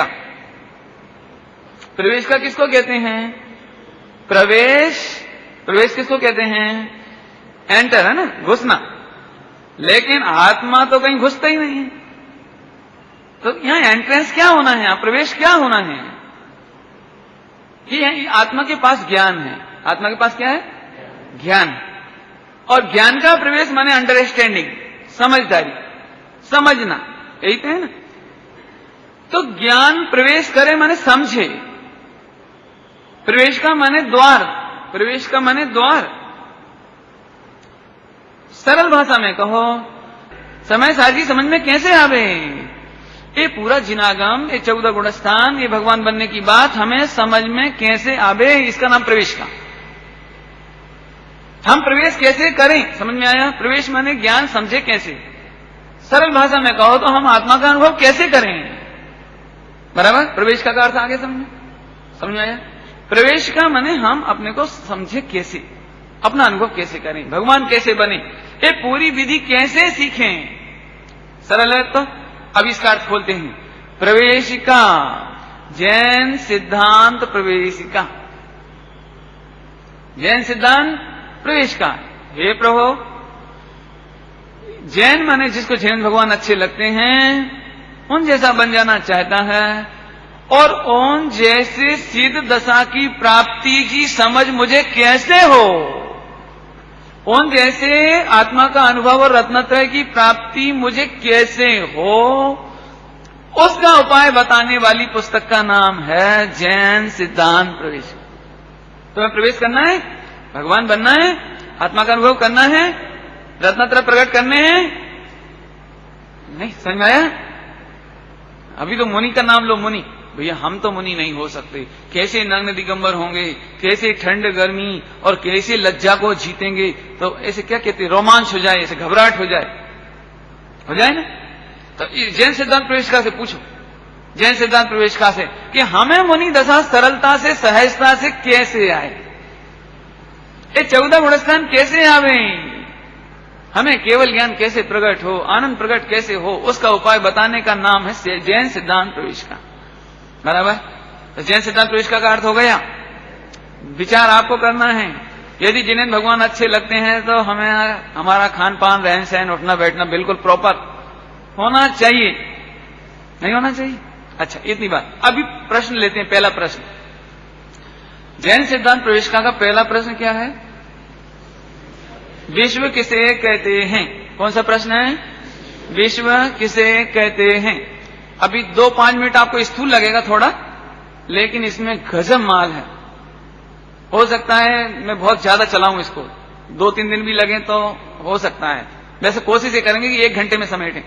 का किसको कहते हैं? प्रवेश किसको कहते हैं? एंटर, है ना, घुसना। लेकिन आत्मा तो कहीं घुसता ही नहीं है। तो यहां एंट्रेंस क्या होना है, प्रवेश क्या होना है? कि आत्मा के पास ज्ञान है। आत्मा के पास क्या है? ज्ञान। और ज्ञान का प्रवेश माने अंडरस्टैंडिंग, समझदारी, समझना, यही तो है ना। तो ज्ञान प्रवेश करे माने समझे। प्रवेश का माने द्वार, प्रवेश का माने द्वार। सरल भाषा में कहो, समय साजी समझ में कैसे आवे? ये पूरा जिनागम, ये 14 गुणस्थान, ये भगवान बनने की बात हमें समझ में कैसे आवे, इसका नाम प्रवेश का। हम प्रवेश कैसे करें, समझ में आया? प्रवेश माने ज्ञान, समझे कैसे। सरल भाषा में कहो तो हम आत्मा का अनुभव कैसे करें, बराबर। प्रवेश का अर्थ आगे समझ में आया? प्रवेश का माने हम अपने को समझे कैसे, अपना अनुभव कैसे करें, भगवान कैसे बने, ये पूरी विधि कैसे सीखें। सरल है। तो अब इसका अर्थ खोलते हैं। प्रवेशिका, जैन सिद्धांत प्रवेशिका, जैन सिद्धांत प्रवेशिका। हे प्रभु, जैन माने जिसको जैन भगवान अच्छे लगते हैं, उन जैसा बन जाना चाहता है और उन जैसे सिद्ध दशा की प्राप्ति की समझ मुझे कैसे हो, उन जैसे आत्मा का अनुभव और रत्नत्रय की प्राप्ति मुझे कैसे हो, उसका उपाय बताने वाली पुस्तक का नाम है जैन सिद्धांत प्रवेश। तुम्हें प्रवेश करना है, भगवान बनना है, आत्मा का अनुभव करना है, रत्नत्रय प्रकट करने हैं। नहीं समझ में आया? अभी तो मुनि का नाम लो, मुनि। भैया हम तो मुनि नहीं हो सकते, कैसे नग्न दिगंबर होंगे, कैसे ठंड गर्मी और कैसे लज्जा को जीतेंगे। तो ऐसे क्या कहते, रोमांच हो जाए, ऐसे घबराहट हो जाए ना। तो जैन सिद्धांत प्रवेशिका से पूछो, जैन सिद्धांत प्रवेशिका से, कि हमें मुनि दशा सरलता से सहजता से कैसे आए, ये 14 गुणस्थान कैसे आवे, हमें केवल ज्ञान कैसे प्रकट हो, आनंद प्रकट कैसे हो, उसका उपाय बताने का नाम है जैन सिद्धांत प्रवेशिका। बराबर। तो जैन सिद्धांत प्रवेशिका का अर्थ हो गया, विचार आपको करना है। यदि जिन्हें भगवान अच्छे लगते हैं तो हमें हमारा खान पान, रहन सहन, उठना बैठना बिल्कुल प्रॉपर होना चाहिए, नहीं होना चाहिए। अच्छा, इतनी बात। अभी प्रश्न लेते हैं। पहला प्रश्न, जैन सिद्धांत प्रवेशिका का पहला प्रश्न क्या है? विश्व किसे कहते हैं? कौन सा प्रश्न है? विश्व किसे कहते हैं? अभी 2-5 मिनट आपको स्थूल लगेगा थोड़ा, लेकिन इसमें गजब माल है। हो सकता है मैं बहुत ज्यादा चलाऊं इसको, 2-3 दिन भी लगे तो हो सकता है। वैसे कोशिश ये करेंगे कि 1 घंटे में समेटें।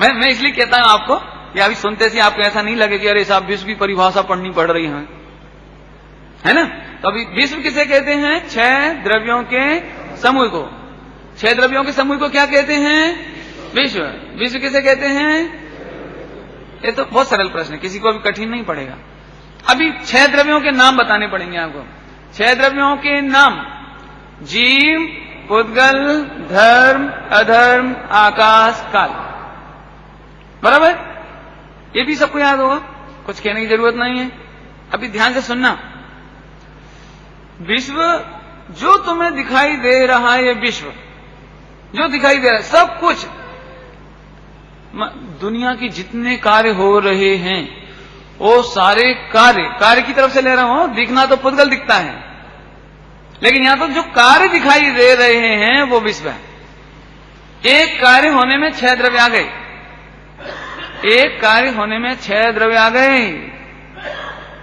मैं इसलिए कहता हूं आपको कि अभी सुनते से आपको ऐसा नहीं लगे कि अरे साहब विश्व की परिभाषा पढ़नी पड़ रही है ना। तो अभी विश्व किसे कहते हैं? 6 द्रव्यों के समूह को। 6 द्रव्यों के समूह को क्या कहते हैं? विश्व। विश्व किसे कहते हैं? ये तो बहुत सरल प्रश्न है, किसी को भी कठिन नहीं पड़ेगा। अभी 6 द्रव्यों के नाम बताने पड़ेंगे आपको। 6 द्रव्यों के नाम: जीव, पुद्गल, धर्म, अधर्म, आकाश, काल। बराबर। ये भी सबको याद होगा, कुछ कहने की जरूरत नहीं है। अभी ध्यान से सुनना। विश्व जो तुम्हें दिखाई दे रहा है, ये विश्व जो दिखाई दे रहा है, सब कुछ दुनिया की जितने कार्य हो रहे हैं, वो सारे कार्य की तरफ से ले रहा हूं। दिखना तो पुद्गल दिखता है, लेकिन यहां तो जो कार्य दिखाई दे रहे हैं वो विश्व है। एक कार्य होने में 6 द्रव्य आ गए, एक कार्य होने में 6 द्रव्य आ गए।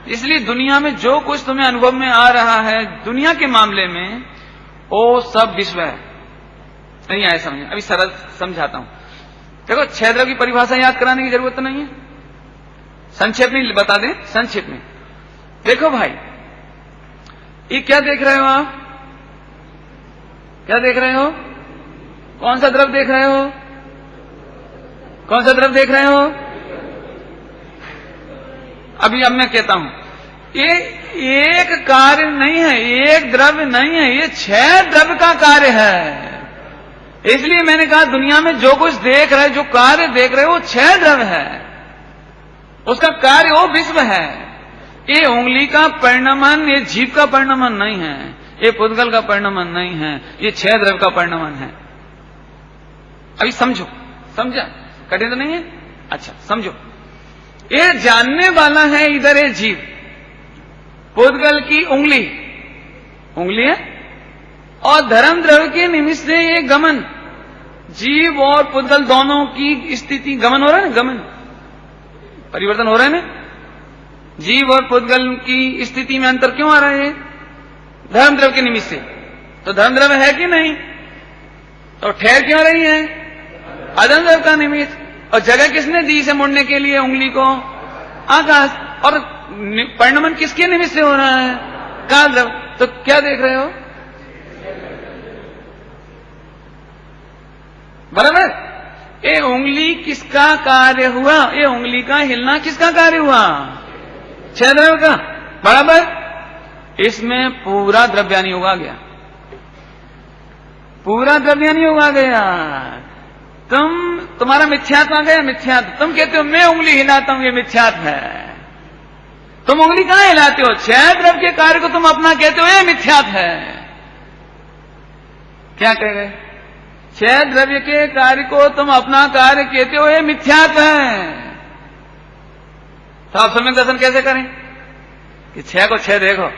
इसलिए दुनिया में जो कुछ तुम्हें अनुभव में आ रहा है दुनिया के मामले में, वो सब विश्व है। नहीं आया समझ? अभी सरल समझाता हूं। देखो, 6 द्रव्य की परिभाषा याद कराने की जरूरत तो नहीं है, संक्षेप में बता दें। संक्षेप में देखो भाई, ये क्या देख रहे हो आप? क्या देख रहे हो? कौन सा द्रव्य देख रहे हो? कौन सा द्रव्य देख रहे हो? अभी अब मैं कहता हूं, ये एक कार्य नहीं है, एक द्रव्य नहीं है, ये 6 द्रव्य का कार्य है। इसलिए मैंने कहा दुनिया में जो कुछ देख रहे, जो कार्य देख रहे हो, 6 द्रव्य है, उसका कार्य वो विश्व है। ये उंगली का परिणमन, ये जीव का परिणमन नहीं है, ये पुद्गल का परिणमन नहीं है, ये 6 द्रव्य का परिणमन है। अभी समझो, समझा? कठिन तो नहीं है? अच्छा समझो। ये जानने वाला है इधर है जीव, पुद्गल की उंगली है, और धर्म द्रव्य के निमित्त से ये गमन, जीव और पुद्गल दोनों की स्थिति, गमन हो रहा है ना, गमन परिवर्तन हो रहा है ना। जीव और पुद्गल की स्थिति में अंतर क्यों आ रहा है? धर्म द्रव्य के निमित्त से। तो धर्म द्रव्य है कि नहीं? तो ठहर क्यों रही है? अधर्म द्रव्य का निमित्त। और जगह किसने दी इसे मुड़ने के लिए उंगली को? आकाश। और परिणमन किसके निमित्त से हो रहा है? काल द्रव्य। तो क्या देख रहे हो? बराबर। ये उंगली किसका कार्य हुआ? ये उंगली का हिलना किसका कार्य हुआ? 6 द्रव्य का। बराबर। इसमें पूरा द्रव्यानी योग आ गया, पूरा द्रव्यानी योग आ गया। तुम्हारा मिथ्यात्व आ गया, मिथ्यात्व। तुम कहते हो मैं उंगली हिलाता हूं, ये मिथ्यात्व है। तुम उंगली कहां हिलाते हो? छह द्रव्य के कार्य को तुम अपना कहते हो, ये मिथ्यात्व है। क्या कह गए? छह द्रव्य के कार्य को तुम अपना कार्य कहते हो, ये मिथ्यात्व है। तो आप सम्यक दर्शन कैसे करें कि छह को छह देखो,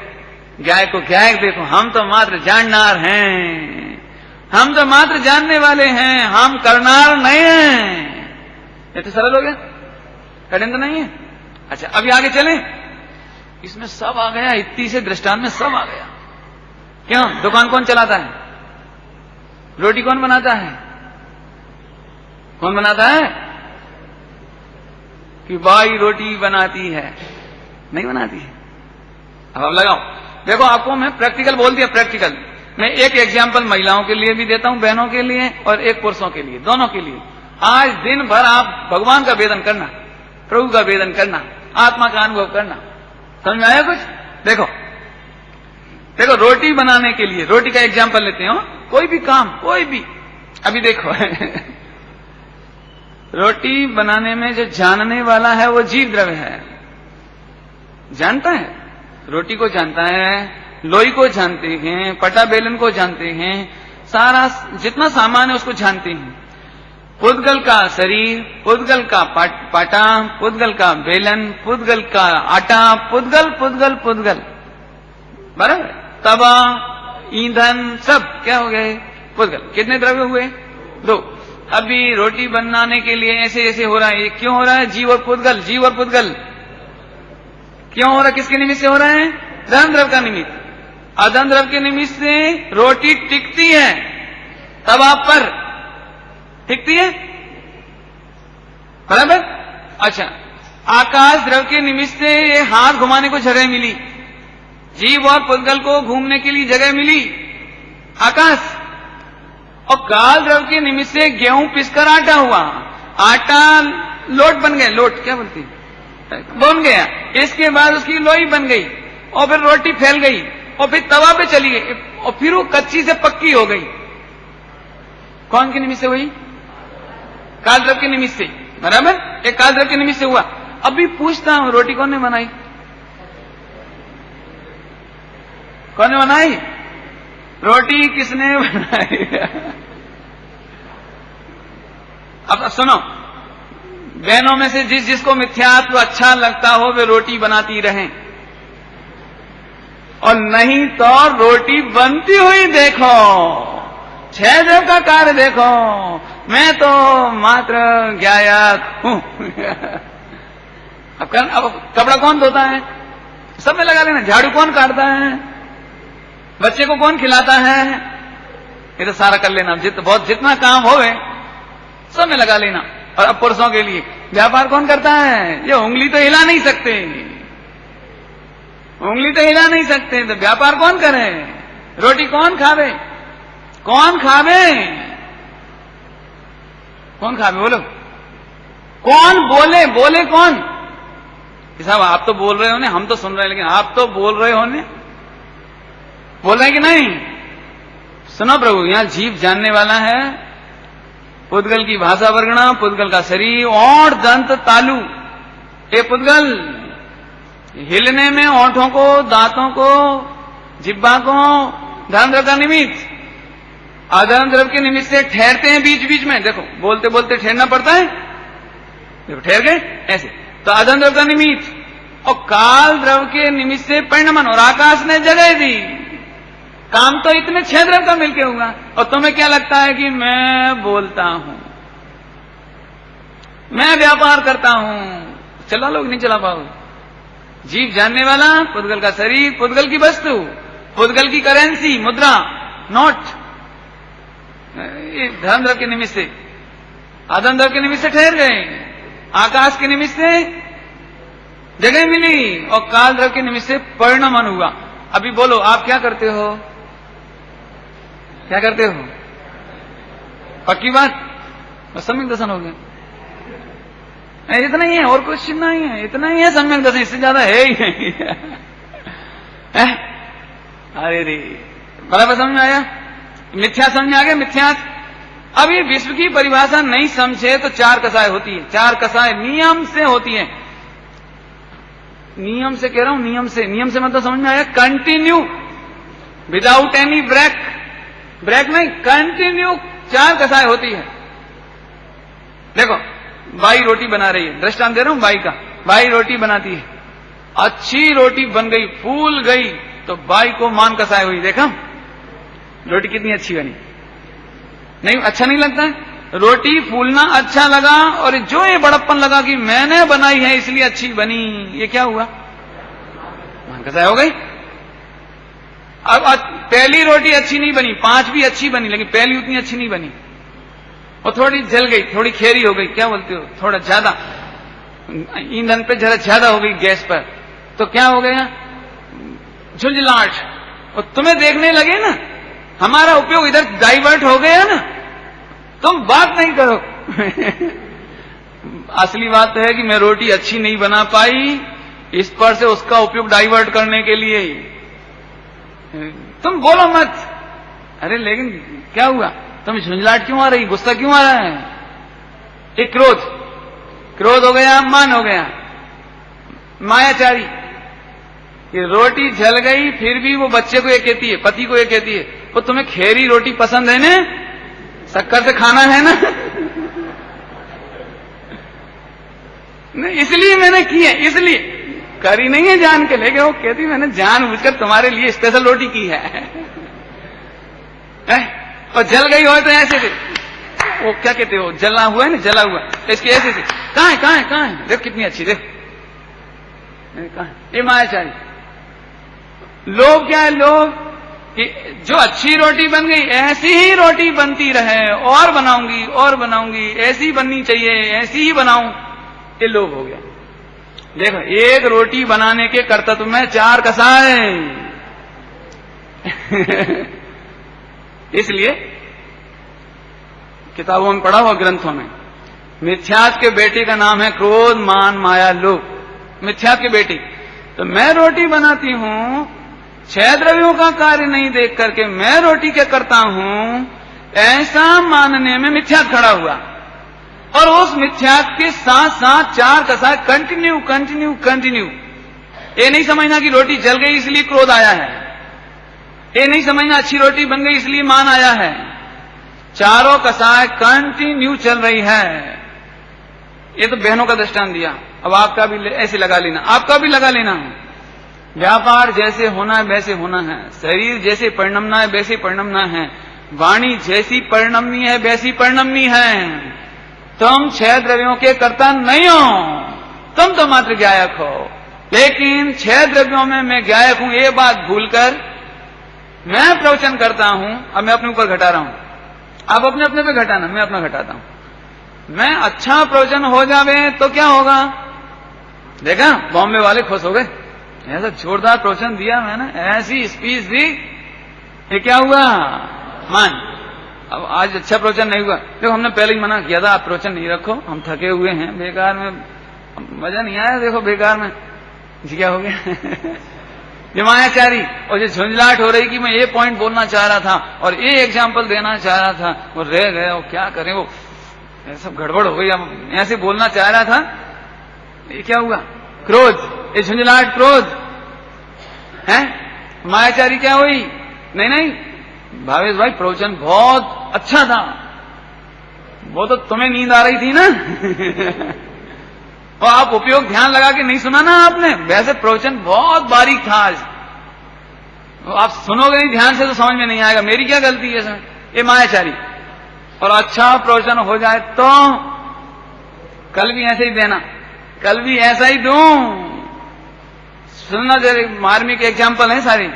ज्ञायक को ज्ञायक देखो, हम तो मात्र जाननार हैं, हम तो मात्र जानने वाले हैं, हम करनार नहीं हैं। ये तो सरल हो गया, कठिन तो नहीं है। अच्छा, अभी आगे चलें। इसमें सब आ गया, इतनी से दृष्टांत में सब आ गया। क्यों? दुकान कौन चलाता है? रोटी कौन बनाता है? कौन बनाता है? कि बाई रोटी बनाती है? नहीं बनाती है। अब लगाओ, देखो आपको मैं प्रैक्टिकल बोल दिया, प्रैक्टिकल। मैं एक एग्जाम्पल महिलाओं के लिए भी देता हूं, बहनों के लिए, और एक पुरुषों के लिए, दोनों के लिए। आज दिन भर आप भगवान का वेदन करना, प्रभु का वेदन करना, आत्मा का अनुभव करना। समझ में आया कुछ? देखो देखो, रोटी बनाने के लिए, रोटी का एग्जाम्पल लेते हो, कोई भी काम, कोई भी। अभी देखो रोटी बनाने में जो जानने वाला है वो जीव द्रव्य है, जानता है, रोटी को जानता है, लोई को जानते हैं, पटा बेलन को जानते हैं, सारा जितना सामान है उसको जानते हैं। पुद्गल का शरीर, पुद्गल का पाटा, पुद्गल का बेलन, पुद्गल का आटा, पुद्गल पुद्गल पुद्गल, बराबर। तवा, ईंधन, सब क्या हो गए? पुद्गल। कितने द्रव्य हुए? दो। अभी रोटी बनाने के लिए ऐसे ऐसे हो रहा है। ये क्यों हो रहा है? जीव और पुद्गल, जीव और पुद्गल। क्यों हो रहा है? किसके निमित्त से हो रहा है? धन द्रव्य का निमित्त। अधन द्रव्य के निमित्त से रोटी टिकती है तवा पर, टिकती है, बराबर। अच्छा, आकाश द्रव्य के निमित्त से ये हाथ घुमाने को जगह मिली, जीव और पुद्गल को घूमने के लिए जगह मिली, आकाश। और काल द्रव्य के निमित्त से गेहूं पिसकर आटा हुआ, आटा लोट बन गया, लोट क्या बोलती है, बन गया। इसके बाद उसकी लोई बन गई, और फिर रोटी फैल गई, और फिर तवा पे चली गई, और फिर वो कच्ची से पक्की हो गई। कौन के निमित्त से हुई? काल द्रव्य के निमित्त से, बराबर। एक काल द्रव्य के निमित्त से हुआ। अभी पूछता हूं, रोटी कौन ने बनाई? कौन ने बनाई? रोटी किसने बनाई? अब सुनो, बहनों में से जिस जिसको मिथ्यात्व अच्छा लगता हो वे रोटी बनाती रहें, और नहीं तो रोटी बनती हुई देखो, छह द्रव्य का कार्य देखो। मैं तो मात्र ज्ञायक हूं। अब कपड़ा कौन धोता है? सब में लगा लेना। झाड़ू कौन काटता है? बच्चे को कौन खिलाता है? ये तो सारा कर लेना, जितना काम होवे सब में लगा लेना। और अब पुरुषों के लिए व्यापार कौन करता है? ये उंगली तो हिला नहीं सकते, उंगली तो हिला नहीं सकते, तो व्यापार कौन करे? रोटी कौन खावे? कौन खावे? कौन खावे? बोलो, कौन बोले? बोले कौन? साहब आप तो बोल रहे हो ने, हम तो सुन रहे हैं, लेकिन आप तो बोल रहे हो ने, बोल रहे हैं कि नहीं? सुनो प्रभु, यहां जीव जानने वाला है। पुद्गल की भाषा वर्गणा, पुद्गल का शरीर, और दंत तालु। ये पुद्गल हिलने में ओंठों को, दांतों को, जिब्बा को, धन द्रव्य का निमित्त, अधन द्रव्य के निमित्त से ठहरते हैं बीच बीच में। देखो बोलते बोलते ठहरना पड़ता है, देखो ठहर गए ऐसे, तो अधन द्रव्य का निमित्त। और काल द्रव्य के निमित्त से परिणमन, और आकाश ने जगह दी। काम तो इतने छह द्रव्य का मिलके हुआ, और तुम्हें क्या लगता है कि मैं बोलता हूं, मैं व्यापार करता हूं? चला लोग नहीं चला पाओ। जीव जानने वाला, पुद्गल का शरीर, पुद्गल की वस्तु, पुद्गल की करेंसी, मुद्रा, नोट, धर्म द्रव्य के निमित्त से, अधन द्रव्य के निमित्त से ठहर गए, आकाश के निमित्त से जगह मिली, और काल द्रव्य के निमित्त से परिणमन हुआ। अभी बोलो, आप क्या करते हो? क्या करते हो? पक्की बात, सम्यक दर्शन हो गया। इतना ही है, और कुछ नहीं है, इतना ही है सम्यक दर्शन, इससे ज्यादा है ही नहीं। अरे रे, बराबर समझ में आया? मिथ्या समझ में आ गया? मिथ्या। अब ये विश्व की परिभाषा नहीं समझे तो चार कसाय होती है। चार कसाय नियम से होती है। नियम से कह रहा हूं, नियम से। नियम से मतलब समझ में आया? Continue, without any break. Break नहीं, कंटिन्यू चार कसाय होती है। देखो, बाई रोटी बना रही है, दृष्टांत दे रहा हूं बाई का। बाई रोटी बनाती है, अच्छी रोटी बन गई, फूल गई, तो बाई को मान कसाय हुई। देखा रोटी कितनी अच्छी बनी? नहीं, अच्छा नहीं लगता है? रोटी फूलना अच्छा लगा, और जो ये बड़प्पन लगा कि मैंने बनाई है इसलिए अच्छी बनी, ये क्या हुआ? मान कसाय हो गई। अब पहली रोटी अच्छी नहीं बनी, पांच भी अच्छी बनी, लेकिन पहली उतनी अच्छी नहीं बनी, और थोड़ी जल गई, थोड़ी खेरी हो गई, क्या बोलते हो, थोड़ा ज्यादा ईंधन पे जरा ज्यादा हो गई गैस पर, तो क्या हो गया? झुंझलाहट। और तुम्हें देखने लगे ना, हमारा उपयोग इधर डाइवर्ट हो गया ना, तुम बात नहीं करो। असली बात तो है कि मैं रोटी अच्छी नहीं बना पाई, इस पर से उसका उपयोग डाइवर्ट करने के लिए ही। तुम बोलो मत। अरे लेकिन क्या हुआ? तुम्हें झुंझलाहट क्यों आ रही, गुस्सा क्यों आ रहा है? एक क्रोध, क्रोध हो गया, मान हो गया, मायाचारी। ये रोटी जल गई, फिर भी वो बच्चे को ये कहती है, पति को ये कहती है, वो तुम्हें खेरी रोटी पसंद है ना, शक्कर से खाना है ना? नहीं, इसलिए मैंने की है, इसलिए करी नहीं है जान के, लेके वो कहती मैंने जानबूझकर तुम्हारे लिए स्पेशल रोटी की है। और जल गई हो तो ऐसे थे, वो क्या कहते हो, जला हुआ है ना, जला हुआ, तो इसके ऐसे थे, कहां है, कहां है, कहां है, देख कितनी अच्छी, देख कहां है? ये मायाचारी। लोभ क्या है? लोभ कि जो अच्छी रोटी बन गई ऐसी ही रोटी बनती रहे, और बनाऊंगी और बनाऊंगी, ऐसी बननी चाहिए, ऐसी ही बनाऊं, ये लोभ हो गया। देखो, एक रोटी बनाने के कर्तव्य में चार कसाय। इसलिए किताबों में पढ़ा हुआ, ग्रंथों में, मिथ्यात के बेटे का नाम है क्रोध, मान, माया, लोभ। मिथ्यात के बेटी। तो मैं रोटी बनाती हूं, छह द्रव्यों का कार्य नहीं देख करके मैं रोटी क्या करता हूं, ऐसा मानने में मिथ्यात खड़ा हुआ। और उस मिथ्यात के साथ साथ चार कसाय कंटिन्यू कंटिन्यू कंटिन्यू। ये नहीं समझना कि रोटी जल गई इसलिए क्रोध आया है, ये नहीं समझना अच्छी रोटी बन गई इसलिए मान आया है। चारों कसाय कंटिन्यू चल रही है। ये तो बहनों का दृष्टांत दिया, अब आपका भी ऐसे लगा लेना, आपका भी लगा लेना। व्यापार जैसे होना है वैसे होना है, शरीर जैसे परिणमना है वैसे परिणमना है, वाणी जैसी परिणमनी है वैसी परिणमनी है। तुम छह द्रव्यों के कर्ता नहीं हो, तुम तो मात्र गायक हो। लेकिन छह द्रव्यों में मैं गायक हूं, ये बात भूलकर मैं प्रवचन करता हूं। अब मैं अपने ऊपर घटा रहा हूं, आप अपने अपने पे घटाना, मैं अपना घटाता हूं। मैं अच्छा प्रवचन हो जावे तो क्या होगा? देखा, बॉम्बे वाले खुश हो गए, ऐसा जोरदार प्रवचन दिया मैंने, ऐसी स्पीच दी, ये क्या हुआ? मान। अब आज अच्छा प्रवचन नहीं हुआ, देखो हमने पहले ही मना किया था, आप प्रवचन नहीं रखो, हम थके हुए हैं, बेकार में मजा नहीं आया, देखो बेकार में जी क्या हो गया। ये मायाचारी, और जो झुंझलाहट हो रही कि मैं ये पॉइंट बोलना चाह रहा था और ये एग्जाम्पल देना चाह रहा था, वो रह गए, वो क्या करें, वो सब गड़बड़ हो गई, अब ऐसे बोलना चाह रहा था, ये क्या हुआ? क्रोध, ये झुंझलाहट क्रोध है। मायाचारी क्या हुई? नहीं नहीं भावेश भाई, प्रवचन बहुत अच्छा था, वो तो तुम्हें नींद आ रही थी ना। और आप उपयोग ध्यान लगा के नहीं सुना ना आपने, वैसे प्रवचन बहुत बारीक था आज, आप सुनोगे नहीं ध्यान से तो समझ में नहीं आएगा, मेरी क्या गलती है सर? ये मायाचारी। और अच्छा प्रवचन हो जाए तो कल भी ऐसे ही देना, कल भी ऐसा ही दूं। सुनना, जरा मार्मिक एग्जाम्पल है सारी।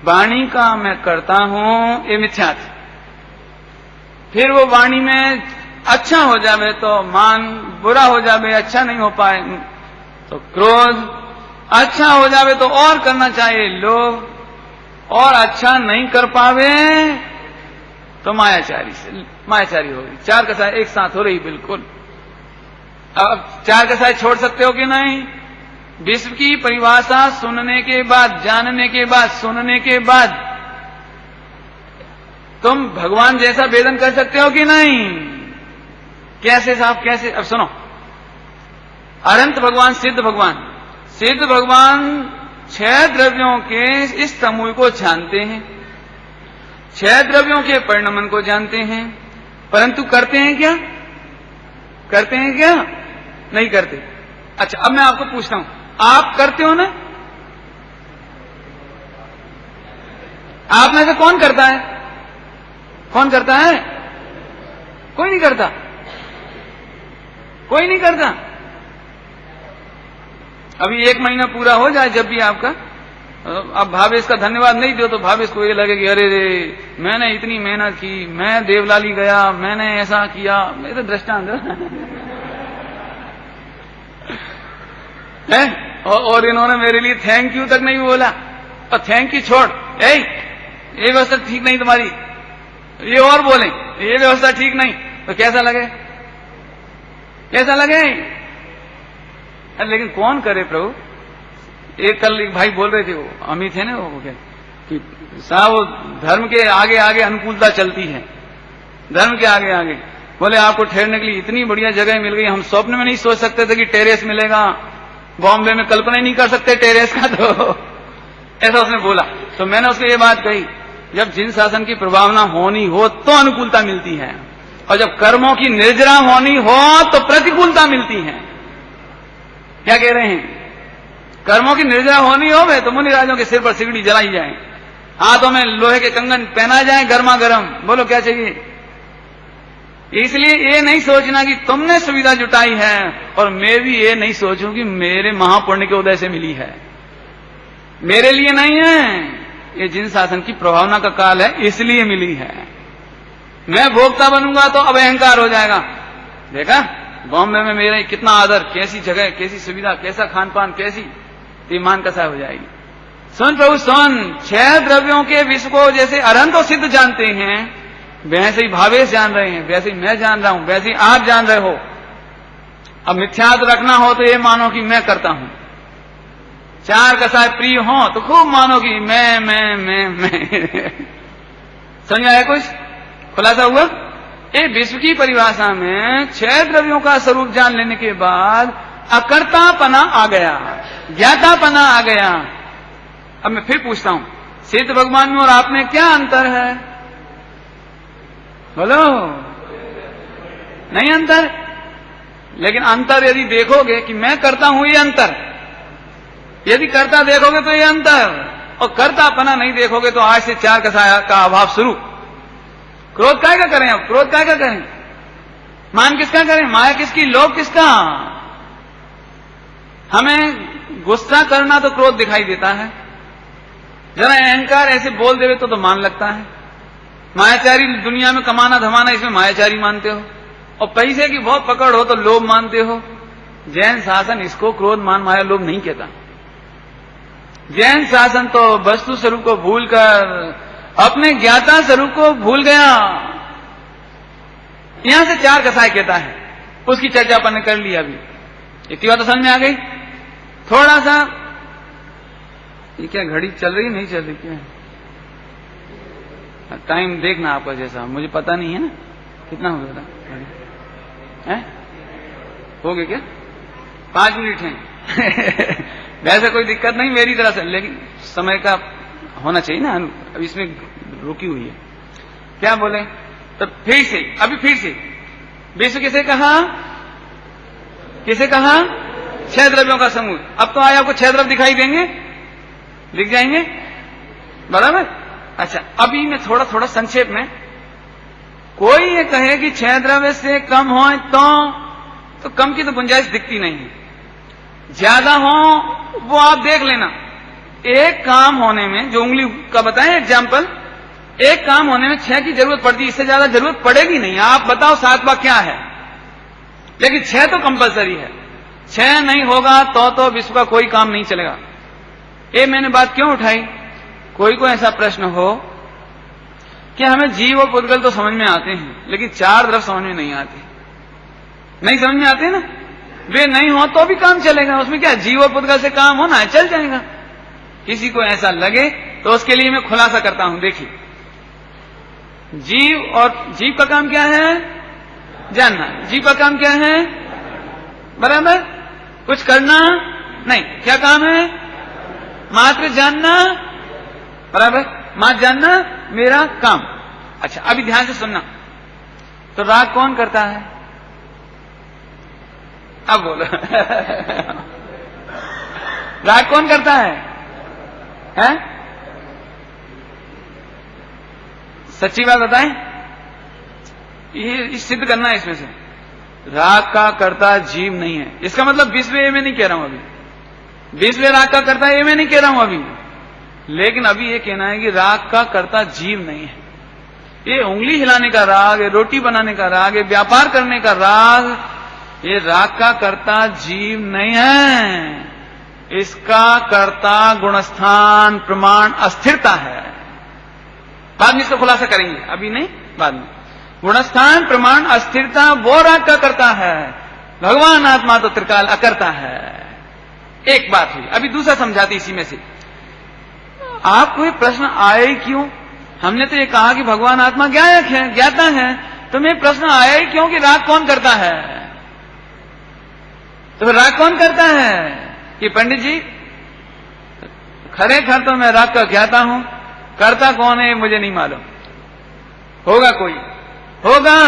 वाणी का मैं करता हूं, ये मिथ्यात। फिर वो वाणी में अच्छा हो जावे तो मान, बुरा हो जावे, अच्छा नहीं हो पाए तो क्रोध, अच्छा हो जावे तो और करना चाहिए लोभ, और अच्छा नहीं कर पावे तो मायाचारी से मायाचारी हो गई। चार कसाय एक साथ हो रही बिल्कुल। अब चार कसाय छोड़ सकते हो कि नहीं? विश्व की परिभाषा सुनने के बाद, जानने के बाद, सुनने के बाद तुम भगवान जैसा वेदन कर सकते हो कि नहीं? कैसे साहब, कैसे? अब सुनो, अनंत भगवान, सिद्ध भगवान, सिद्ध भगवान 6 द्रव्यों के इस समूह को जानते हैं, 6 द्रव्यों के परिणमन को जानते हैं, परंतु करते हैं क्या? करते हैं क्या? नहीं करते। अच्छा, अब मैं आपको पूछता हूं, आप करते हो ना? आप में से कौन करता है? कौन करता है? कोई नहीं करता, कोई नहीं करता। अभी 1 महीना पूरा हो जाए जब भी आपका, अब भावेश का धन्यवाद नहीं दो तो भावेश को ये लगे कि अरे रे मैंने इतनी मेहनत की, मैं देवलाली गया, मैंने ऐसा किया, मेरे दृष्टांत है, और इन्होंने मेरे लिए थैंक यू तक नहीं बोला। और थैंक यू छोड़, ये व्यवस्था ठीक नहीं तुम्हारी, ये और बोले ये व्यवस्था ठीक नहीं, तो कैसा लगे? कैसा लगे? लेकिन कौन करे प्रभु? एक कल एक भाई बोल रहे थे, वो अमित है ना, वो क्या कि साहब वो धर्म के आगे आगे अनुकूलता चलती है, धर्म के आगे आगे। बोले आपको ठहरने के लिए इतनी बढ़िया जगह मिल गई, हम स्वप्न में नहीं सोच सकते थे कि टेरेस मिलेगा, बॉम्बे में कल्पना ही नहीं कर सकते टेरेस का। तो ऐसा उसने बोला। तो मैंने उसको ये बात कही, जब जिन शासन की प्रभावना होनी हो तो अनुकूलता मिलती है, और जब कर्मों की निर्जरा होनी हो तो प्रतिकूलता मिलती है। क्या कह रहे हैं? कर्मों की निर्जरा होनी हो वे तो मुनिराजों के सिर पर सिगड़ी जलाई जाए, हाथों में लोहे के कंगन पहना जाए गर्मा गर्म। बोलो क्या चाहिए? इसलिए ये नहीं सोचना कि तुमने सुविधा जुटाई है, और मैं भी ये नहीं सोचूं कि मेरे महापुण्य के उदय से मिली है, मेरे लिए नहीं है, ये जिन शासन की प्रभावना का काल है इसलिए मिली है। मैं भोक्ता बनूंगा तो अब अहंकार हो जाएगा। देखा बॉम्बे में मेरा कितना आदर, कैसी जगह, कैसी सुविधा, कैसा खान पान, कैसी ईमान कसा हो जाएगी। सुन प्रभु सुन, 6 द्रव्यों के विश्व को जैसे अरहंत और सिद्ध जानते हैं, वैसे ही भावेश जान रहे हैं, वैसे ही मैं जान रहा हूं, वैसे ही आप जान रहे हो। अब मिथ्यात रखना हो तो ये मानो कि मैं करता हूं, 4 कसाय प्रिय हो तो खूब मानो कि मैं समझ आया? कुछ खुलासा हुआ? ये विश्व की परिभाषा में 6 द्रव्यों का स्वरूप जान लेने के बाद अकर्तापना आ गया, ज्ञातापना आ गया। अब मैं फिर पूछता हूं, सिद्ध भगवान में और आप में क्या अंतर है? बोलो। नहीं अंतर? लेकिन अंतर यदि देखोगे कि मैं करता हूं, ये अंतर। यदि करता देखोगे तो ये अंतर, और करतापना नहीं देखोगे तो आज से 4 कसाय का अभाव शुरू। क्रोध काय का करें? अब क्रोध काय का करें? मान किसका करें? माया किसकी? लोभ किसका? हमें गुस्सा करना तो क्रोध दिखाई देता है, जरा अहंकार ऐसे बोल देवे तो मान लगता है। मायाचारी दुनिया में कमाना धमाना, इसमें मायाचारी मानते हो, और पैसे की बहुत पकड़ हो तो लोभ मानते हो। जैन शासन इसको क्रोध मान माया लोभ नहीं कहता। जैन शासन तो वस्तु स्वरूप को भूलकर अपने ज्ञाता स्वरूप को भूल गया। यहां से 4 कसाय कहता है, उसकी चर्चा अपन ने कर ली। अभी इतनी बात तो समझ में आ गई। थोड़ा सा ये क्या घड़ी चल रही नहीं चल रही? क्या टाइम देखना आपका, जैसा मुझे पता नहीं है ना कितना हो गया है? हो गया क्या? 5 मिनट हैं। वैसे कोई दिक्कत नहीं मेरी तरह से, लेकिन समय का होना चाहिए ना, अब इसमें रुकी हुई है। क्या बोले? तो फिर से, अभी फिर से विश्व किसे कहा? किसे कहा? 6 द्रव्यों का समूह। अब तो आया आपको 6 द्रव्य दिखाई देंगे, दिख जाएंगे, बराबर? अच्छा, अभी मैं थोड़ा थोड़ा संक्षेप में, कोई ये कहे कि 6 द्रव्य से कम हो तो कम की तो गुंजाइश दिखती नहीं है, ज्यादा हो वो आप देख लेना। एक काम होने में, जो उंगली का बताएं एग्जाम्पल, एक काम होने में 6 की जरूरत पड़ती है, इससे ज्यादा जरूरत पड़ेगी नहीं। आप बताओ 7वां क्या है? लेकिन 6 तो कंपलसरी है। 6 नहीं होगा तो विश्व का कोई काम नहीं चलेगा। ये मैंने बात क्यों उठाई? कोई को ऐसा प्रश्न हो कि हमें जीव और पुद्गल तो समझ में आते हैं, लेकिन 4 द्रव्य समझ में नहीं आते। नहीं समझ में आते ना? वे नहीं हो तो भी काम चलेगा, उसमें क्या, जीव और पुद्गल से काम होना है, चल जाएगा। किसी को ऐसा लगे तो उसके लिए मैं खुलासा करता हूं। देखिए, जीव का काम क्या है? जानना। जीव का काम क्या है? बराबर, कुछ करना नहीं। क्या काम है? मात्र जानना। बराबर, मात्र जानना मेरा काम। अच्छा, अभी ध्यान से सुनना। तो राग कौन करता है? अब बोलो राग कौन करता है? हैं? सच्ची बात बताएं, ये सिद्ध करना है इसमें से। राग का कर्ता जीव नहीं है, इसका मतलब विश्व ये मैं नहीं कह रहा हूं अभी, विश्व राग का कर्ता ये मैं नहीं कह रहा हूं अभी, लेकिन अभी ये कहना है कि राग का कर्ता जीव नहीं है। ये उंगली हिलाने का राग, ये रोटी बनाने का राग, ये व्यापार करने का राग, ये राग का कर्ता जीव नहीं है। इसका कर्ता गुणस्थान प्रमाण अस्थिरता है। बाद में इसका खुलासा करेंगे, अभी नहीं, बाद में। गुणस्थान प्रमाण अस्थिरता वो राग का करता है। भगवान आत्मा तो त्रिकाल अकर्ता है। एक बात हुई, अभी दूसरा समझाते इसी में से। आपको ये प्रश्न आए क्यों? हमने तो ये कहा कि भगवान आत्मा ज्ञायक है, ज्ञाता है, तो मैं प्रश्न आया ही क्यों कि राग कौन करता है? तो राग कौन करता है? कि पंडित जी खरे खर तो मैं राग का ज्ञाता हूं, करता कौन है मुझे नहीं मालूम। होगा कोई, होगा।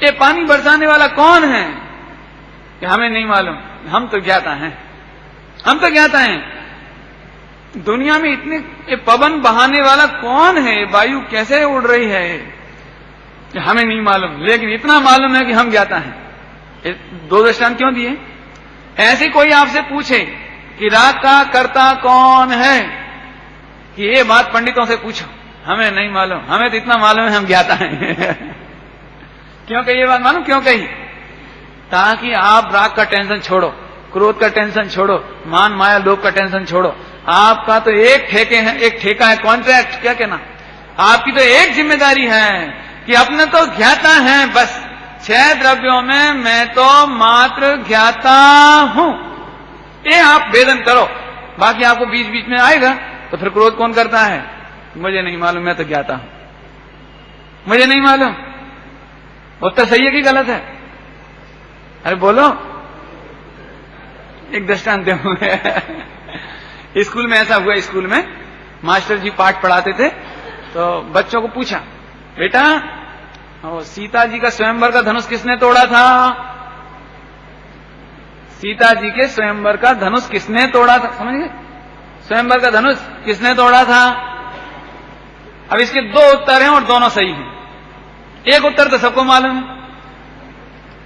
ये पानी बरसाने वाला कौन है कि हमें नहीं मालूम, हम तो ज्ञाता हैं, हम तो ज्ञाता हैं। दुनिया में इतने ये पवन बहाने वाला कौन है, वायु कैसे उड़ रही है कि हमें नहीं मालूम, लेकिन इतना मालूम है कि हम ज्ञाता हैं। दो दृष्टांत क्यों दिए? ऐसे कोई आपसे पूछे कि राग का कर्ता कौन है, कि ये बात पंडितों से पूछो, हमें नहीं मालूम, हमें तो इतना मालूम है हम ज्ञाता हैं क्यों कही ये बात? मालूम क्यों कही? ताकि आप राग का टेंशन छोड़ो, क्रोध का टेंशन छोड़ो, मान माया लोभ का टेंशन छोड़ो। आपका तो एक ठेके है, एक ठेका है, कॉन्ट्रैक्ट क्या कहना, आपकी तो एक जिम्मेदारी है कि अपने तो ज्ञाता है, बस 6 द्रव्यों में मैं तो मात्र ज्ञाता हूं, ये आप वेदन करो। बाकी आपको बीच बीच में आएगा तो फिर क्रोध कौन करता है? मुझे नहीं मालूम, मैं तो ज्ञाता हूं, मुझे नहीं मालूम। उत्तर सही है कि गलत है? अरे बोलो, एक दृष्टांत दूं स्कूल में ऐसा हुआ, स्कूल में मास्टर जी पाठ पढ़ाते थे, तो बच्चों को पूछा, बेटा सीता जी का स्वयंवर का धनुष किसने तोड़ा था? सीता जी के स्वयंवर का धनुष किसने तोड़ा था? समझ गए? स्वयंवर का धनुष किसने तोड़ा था? अब इसके 2 उत्तर हैं और दोनों सही हैं। एक उत्तर तो सबको मालूम है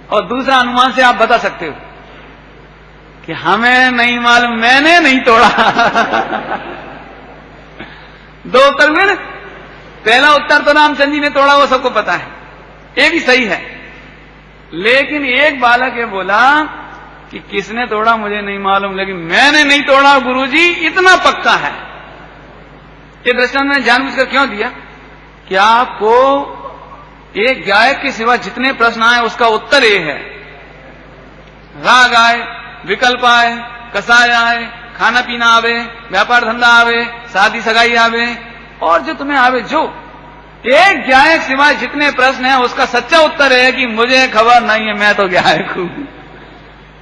और दूसरा अनुमान से आप बता सकते हो कि हमें नहीं मालूम, मैंने नहीं तोड़ा 2 उत्तर हुए ना। पहला उत्तर तो रामचंद्र जी ने तोड़ा, वो सबको पता है, ये भी सही है। लेकिन एक बालक ये बोला कि किसने तोड़ा मुझे नहीं मालूम, लेकिन मैंने नहीं तोड़ा गुरुजी, इतना पक्का है। ये दृष्टांत मैंने जानबूझकर क्यों दिया कि आपको एक गायक के सिवा जितने प्रश्न आए उसका उत्तर ये है। राग आए, विकल्प आए, कसाय आए, खाना पीना आवे, व्यापार धंधा आवे, शादी सगाई आवे, और जो तुम्हें आवे, जो एक गायक सिवाय जितने प्रश्न हैं उसका सच्चा उत्तर है कि मुझे खबर नहीं है, मैं तो गायक हूं।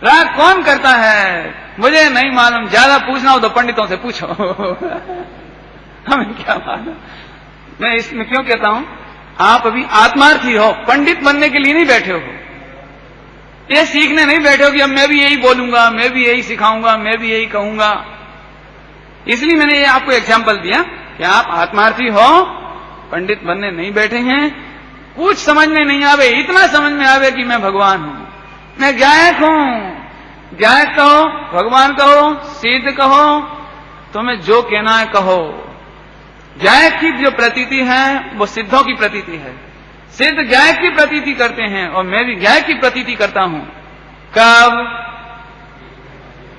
राग कौन करता है मुझे नहीं मालूम, ज्यादा पूछना हो तो पंडितों से पूछो हमें क्या मालूम। मैं इसमें क्यों कहता हूं, आप अभी आत्मार्थी हो, पंडित बनने के लिए नहीं बैठे हो, ये सीखने नहीं बैठे हो कि अब मैं भी यही बोलूंगा, मैं भी यही सिखाऊंगा, मैं भी यही कहूंगा। इसलिए मैंने ये आपको एग्जाम्पल दिया कि आप आत्मार्थी हो, पंडित बनने नहीं बैठे हैं। कुछ समझ में नहीं आवे, इतना समझ में आवे कि मैं भगवान हूं, मैं गायक हूं। गायक कहो, भगवान कहो, सिद्ध कहो, तुम्हें जो कहना है कहो। गायक की जो प्रतीति है वो सिद्धों की प्रतीति है, सिद्ध गायक की प्रतीति करते हैं, और मैं भी गायक की प्रतीति करता हूं। कब?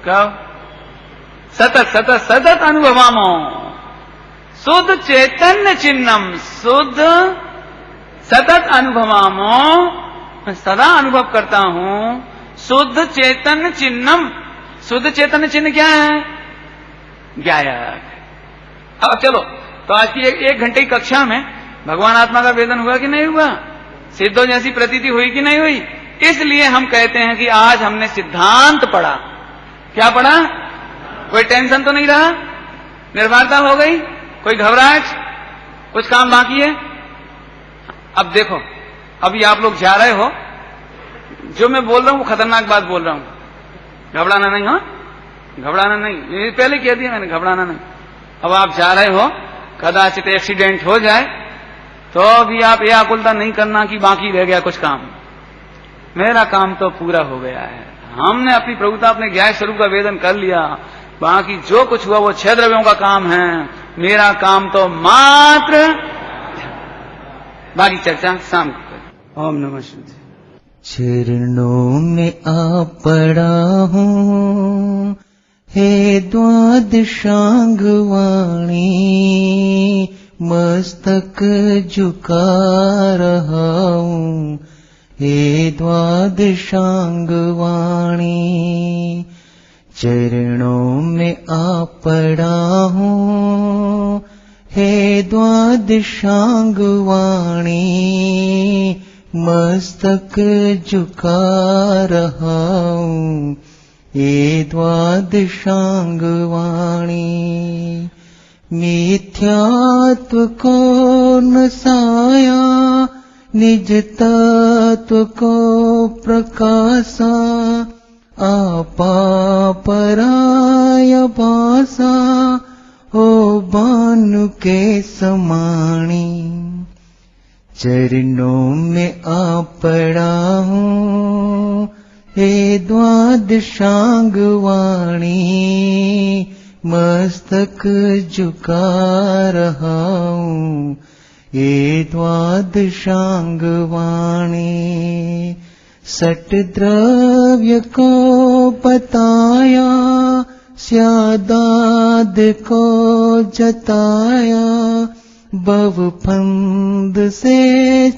कब? सतत सतत सतत अनुभवामो शुद्ध चैतन्य चिन्हम, शुद्ध सतत अनुभवामो, मैं सदा अनुभव करता हूं शुद्ध चैतन्य चिन्हम। शुद्ध चैतन्य चिन्ह क्या है? ज्ञायक। अब चलो, तो आज की एक घंटे की कक्षा में भगवान आत्मा का वेदन हुआ कि नहीं हुआ? सिद्धों जैसी प्रतीति हुई कि नहीं हुई? इसलिए हम कहते हैं कि आज हमने सिद्धांत पढ़ा। क्या पढ़ा? कोई टेंशन तो नहीं रहा, निर्भरता हो गई, कोई घबराहट, कुछ काम बाकी है? अब देखो, अभी आप लोग जा रहे हो, जो मैं बोल रहा हूं वो खतरनाक बात बोल रहा हूं, घबराना नहीं। हो, घबराना नहीं, ये पहले कह दिया मैंने, घबराना नहीं। अब आप जा रहे हो, कदाचित एक्सीडेंट हो जाए तो भी आप ये आकुलता नहीं करना कि बाकी रह गया कुछ काम। मेरा काम तो पूरा हो गया है, हमने अपनी प्रभुता, अपने ज्ञान स्वरूप का वेदन कर लिया, बाकी जो कुछ हुआ वो 6 द्रव्यों का काम है, मेरा काम तो मात्र, बाकी चर्चा शाम को करें। ओम नमः शिवाय। चरणों में आ पड़ा हूँ हे द्वादशांग वाणी, मस्तक झुका रहा हूँ हे द्वादशांग वाणी। चरणों में आ पड़ा हूँ हे द्वादशांग वाणी, मस्तक झुका रहा हूँ ये द्वादशांग वाणी। मिथ्यात्व को नसाया, निज तत्व को प्रकाशा, आपा पराय भाषा हो बानु के समाणी। चरणों में आ पड़ा हूँ हे द्वादशांग वाणी, मस्तक झुका रहा हूँ ये द्वादशांग वाणी। सट द्रव्य को बताया, स्यादाद को जताया, भव फंद से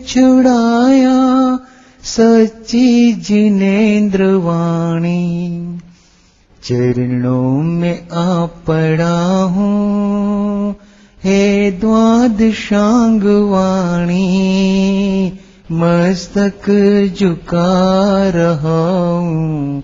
छुड़ाया, सच्ची जिनेन्द्र वाणी। चरणों में आ पड़ा हूँ हे द्वादशांग वाणी, मस्तक झुका रहा हूँ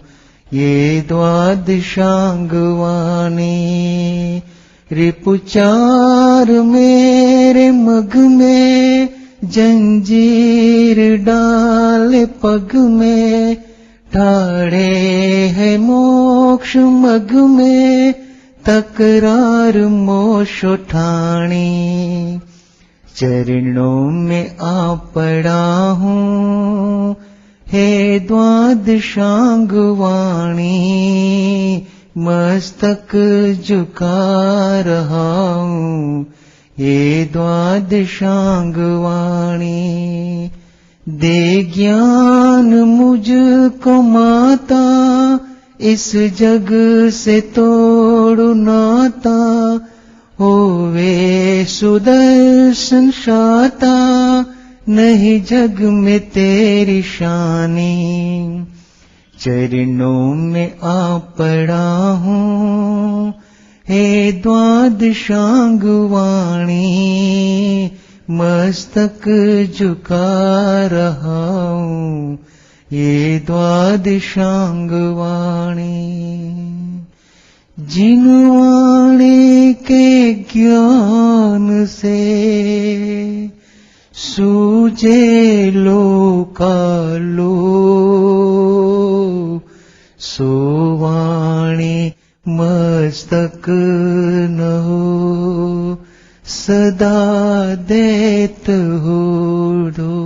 ये द्वादशांग वाणी। रिपुचार मेरे मग में, जंजीर डाल पग में, ठाड़े है मोक्ष मग में, तकरार मोश ठाणी। चरणों में आ पड़ा हूँ हे द्वादशांग वाणी, मस्तक झुका रहा हूँ ये द्वादशांग वाणी। दे ज्ञान मुझको माता, इस जग से तोड़ू नाता, होवे सुदर्शन शाता, नहीं जग में तेरी शानी। चरणों में आ पड़ा हूँ हे द्वादशांग वाणी, मस्तक झुका रहा हूँ ये द्वादशांग वाणी। जिन वाणी के ज्ञान से सूझे लोकालो, सो वाणी मस्तक न हो, सदा देत हो दो।